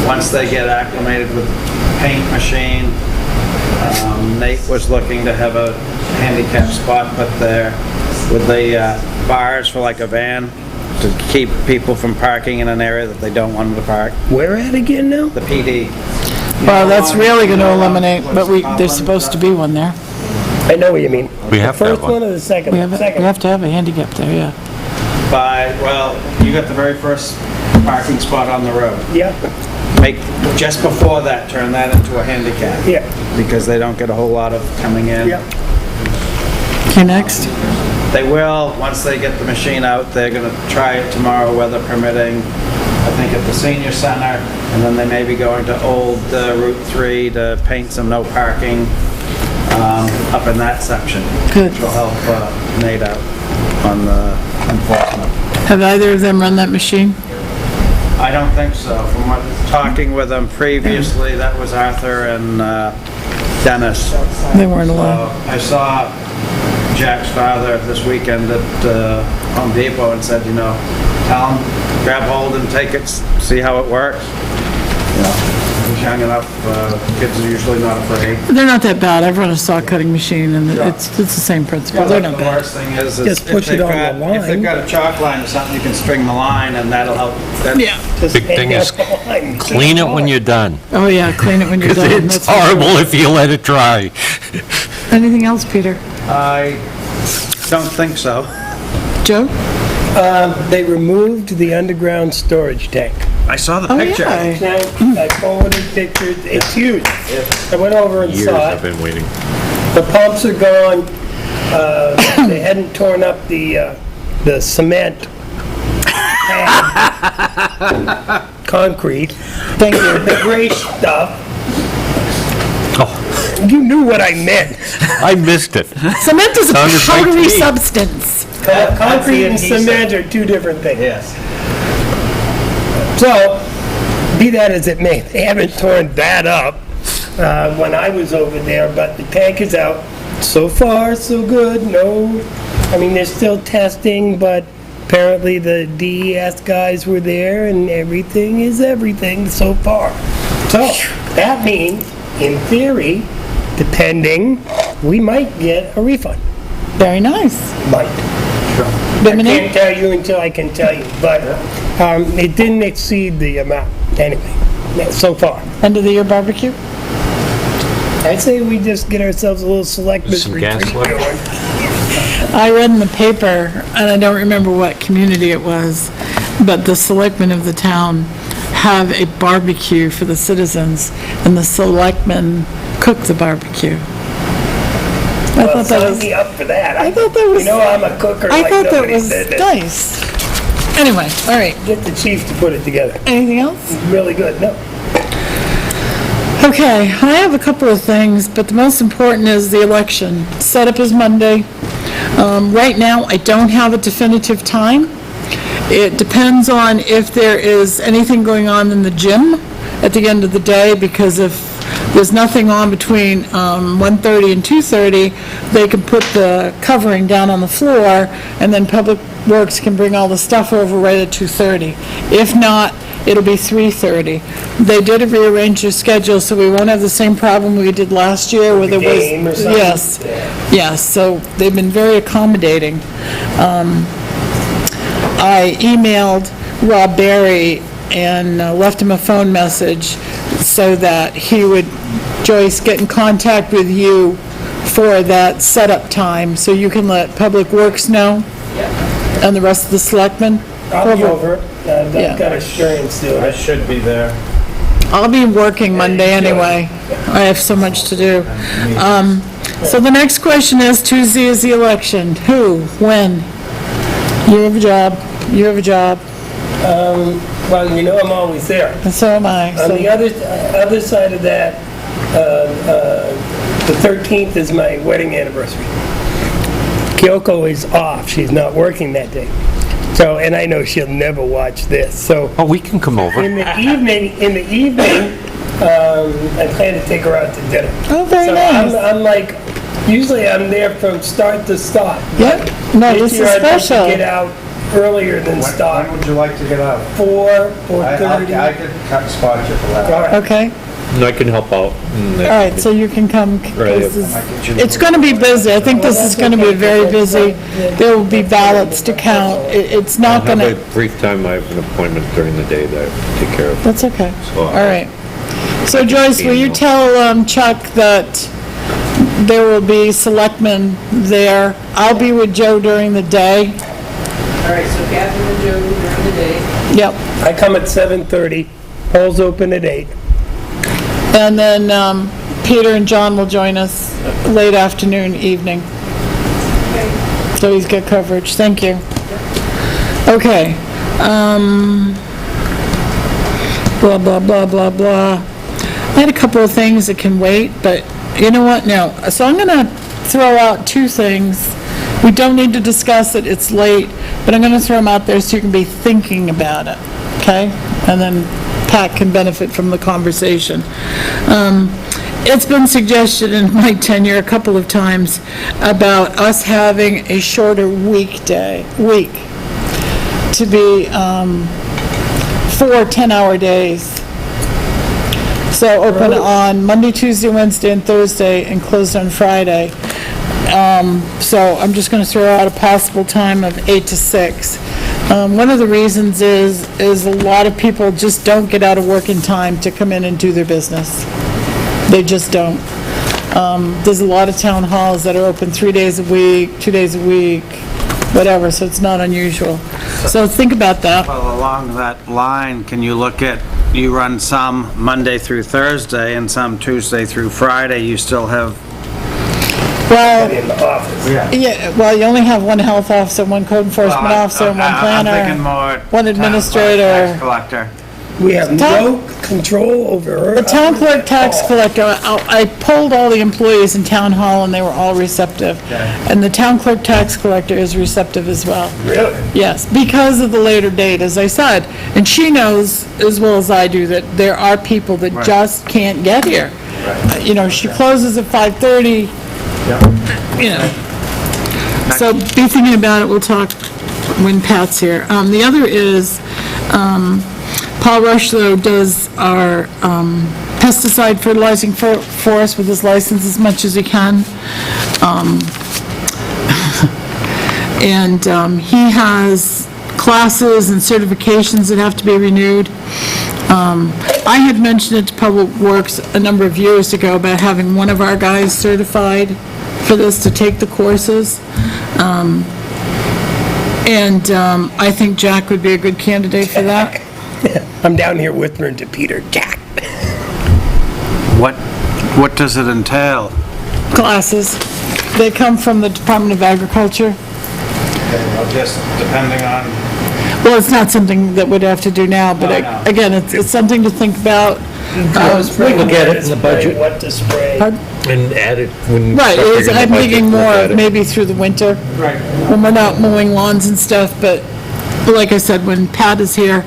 Once they get acclimated with the paint machine, Nate was looking to have a handicap spot put there with the bars for like a van to keep people from parking in an area that they don't want them to park. Where at again now? The PD. Well, that's really going to eliminate, but there's supposed to be one there. I know what you mean. We have to have First one or the second? We have Second. to have a handicap there, yeah. Well, you got the very first parking spot on the road. Yeah, Make, just before that, turn that into a handicap. yeah, Because they don't get a whole lot of coming in. yeah. Okay, next. They will, once they get the machine out, they're gonna try it tomorrow, weather permitting, I think at the senior center, and then they may be going to old Route 3 to paint some no parking up in that section. Good. Which will help Nate out on the enforcement. Have either of them run that machine? I don't think so. From what, talking with them previously, that was Arthur and Dennis. They weren't allowed. I saw Jack's father this weekend at Home Depot and said, tell him, grab hold and take it, see how it works. He's young enough, kids are usually not afraid. They're not that bad. I've run a saw cutting machine and it's the same principle. They're not The bad. worst thing is Just if push it they've on got, the if they've line. got a chalk line or something, you can string the line and that'll help. Yeah. Just Big thing hang is out the line. Clean it when you're done. Oh, yeah, clean it when you're done. It's That's for sure. horrible if you let it dry. Anything else, Peter? I don't think so. Joe? They removed the underground storage tank. I saw the Oh, picture. yeah. Now, I forwarded pictures, it's huge. I went over and Years saw I've it. been waiting. The pumps are gone. They hadn't torn up the cement pad, concrete. Thank you. The gray stuff. Oh, You knew what I meant. I missed it. Cement is a Sounded right to powdery me. substance. Concrete and adhesive. cement are two different things. Yes. So, be that as it may, they haven't torn that up when I was over there, but the tank is out. So far, so good. No, I mean, they're still testing, but apparently the DES guys were there and everything is everything so far. So, that means, in theory, depending, we might get a refund. Very nice. Might. I Bimini? can't tell you until I can tell you, but it didn't exceed the amount, anyway, so far. End of the year barbecue? I say we just get ourselves a little selectmen Some gas retreat left? going. I read in the paper, and I don't remember what community it was, but the selectmen of the town have a barbecue for the citizens, and the selectmen cook the barbecue. I Well, thought that sign was, me up for that. I thought that was, You know I'm a cooker I like thought that nobody was said. nice. Anyway, all right, Get the chief to put it together. anything else? Really good, no. Okay, I have a couple of things, but the most important is the election. Setup is Monday. Right now, I don't have a definitive time. It depends on if there is anything going on in the gym at the end of the day, because if there's nothing on between 1:30 and 2:30, they can put the covering down on the floor, and then Public Works can bring all the stuff over right at 2:30. If not, it'll be 3:30. They did rearrange your schedule, so we won't have the same problem we did last year where there was... Game or something? Yes, Yeah. yes, so they've been very accommodating. I emailed Rob Barry and left him a phone message so that he would, Joyce, get in contact with you for that setup time, so you can let Public Works know and the rest of the selectmen. I'll be over it. Yeah. I've got experience doing I it. should be there. I'll be working Monday anyway. I have so much to do. So the next question is, Tuesday is the election. Who? When? You have a job. You have a job. Well, you know I'm always there. And so am I. On So- the other side of that, the 13th is my wedding anniversary. Kyoko is off. She's not working that day. So, and I know she'll never watch this. So Oh, we can come over. in the evening, I plan to take her out to dinner. Oh, very So nice. I'm like, usually I'm there from start to stop. Yep. No, this is year I'd like to special. get out earlier than stop. When would you like to get out? 4:30. I could cut spot you for that. All right. Okay. And I can help out. All right, so you can come. Right. This is- It's going to be busy. I think this is going to be very busy. There will be ballots to count. It's I'll not have going a to, brief time, I have an appointment during the day that I have to take care of. that's okay. So, All right. So Joyce, will you tell Chuck that there will be selectmen there? I'll be with Joe during the day. All right, so Catherine and Joe during the day. Yep. I come at 7:30, polls open at 8. And then Peter and John will join us late afternoon, evening. So he's got coverage. Thank you. Okay. Blah, blah, blah, blah, blah. I had a couple of things that can wait, but you know what? No. So I'm going to throw out two things. We don't need to discuss it. It's late, but I'm going to throw them out there so you can be thinking about it. Okay? And then Pat can benefit from the conversation. It's been suggested in my tenure a couple of times about us having a shorter week, to be 4 10-hour days. So open on Monday, Tuesday, Wednesday, and Thursday, and closed on Friday. So I'm just going to throw out a possible time of 8 to 6. One of the reasons is a lot of people just don't get out of work in time to come in and do their business. They just don't. There's a lot of town halls that are open 3 days a week, 2 days a week, whatever, so it's not unusual. So think about that. Well, along that line, can you look at, you run some Monday through Thursday and some Tuesday through Friday, you still have... Well, In the office. yeah, well, you only have one health officer, one code enforcement officer, and one I'm thinking planner. more... one town clerk, administrator. tax collector. We have no control over her. The town clerk, tax collector, I polled all the employees in town hall, and they were all receptive. And the town clerk, tax collector is receptive as well. Really? Yes, because of the later date, as I said. And she knows as well as I do that there are people that just can't get here. You know, she closes at 5:30, you know. So be thinking about it, we'll talk when Pat's here. The other is, Paul Rushlow does our pesticide fertilizing for us with his license as much as he can. And he has classes and certifications that have to be renewed. I had mentioned it to Public Works a number of years ago about having one of our guys certified for this to take the courses. And I think Jack would be a good candidate for that. I'm down here whispering to Peter, Jack. What does it entail? Classes. They come from the Department of Agriculture. Just depending on... Well, it's not something that we'd have to do now, but No. again, it's something to think about. We'll get it in the budget. What to spray. And add it when... Right, start bringing the I'm budget, thinking look more at of it. maybe through the winter. Right. When we're not mowing lawns and stuff, but like I said, when Pat is here,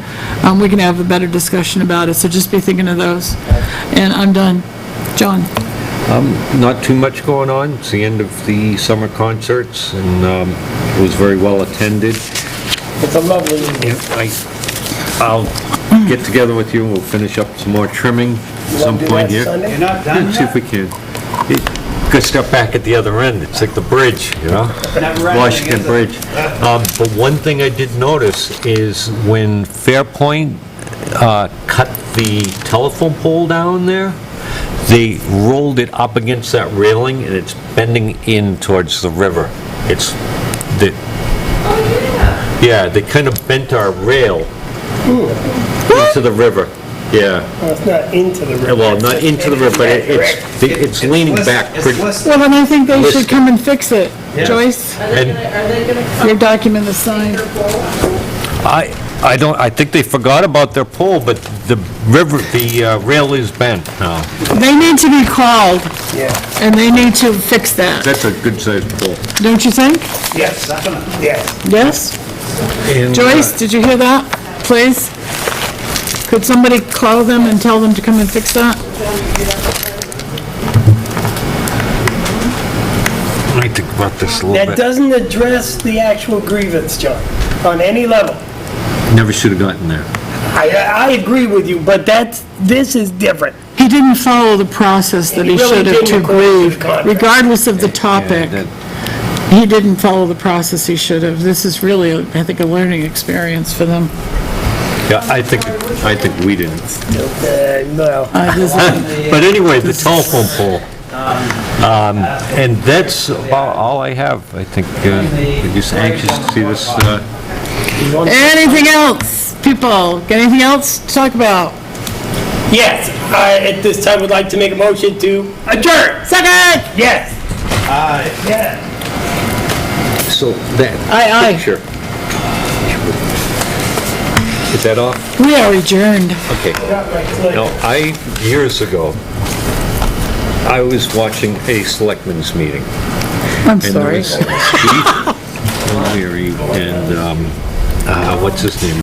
we can have a better discussion about it, so just be thinking of those. And I'm done. John? Not too much going on. It's the end of the summer concerts, and it was very well attended. It's a lovely evening. I'll get together with you and we'll finish up some more trimming at some Do point that here. Sunday? You're not done See if we can. Good stuff back at the other end. It's like the bridge, you know? Never ending, Washington is it? Bridge. But one thing I did notice is when Fairpoint cut the telephone pole down there, they rolled it up against that railing and it's bending in towards the river. It's, yeah, they kind of bent our rail into the river. Yeah. Well, it's not into the river. Well, not into the river, but it's leaning back pretty. Well, then I think they should come and fix it. Joyce, Are they gonna come? your document is signed. I think they forgot about their pole, but the river, the rail is bent now. They need to be called, Yeah, and they need to fix that, That's a good-sized pole. don't you think? yes, yes. Yes? And, Joyce, did you hear that, please? Could somebody call them and tell them to come and fix that? I think about this a little That bit. doesn't address the actual grievance, John, on any level. Never should have gotten there. I agree with you, but this is different. He didn't follow the process that he He really should have to didn't according to the grieve, contract. regardless of the topic. that- He didn't follow the process he should have. This is really, I think, a learning experience for them. Yeah, I think we didn't. No. But anyway, the telephone pole. And that's about all I have. I think, we're just anxious to see this, Anything else, people? Got anything else to talk about? Yes, I, at this time, would like to make a motion to adjourn. Second! Yes. Yeah. so that Aye. picture. Is that off? We are adjourned. Okay. Now, years ago, I was watching a selectmen's meeting. I'm And there sorry. was Keith O'Leary and, what's his name?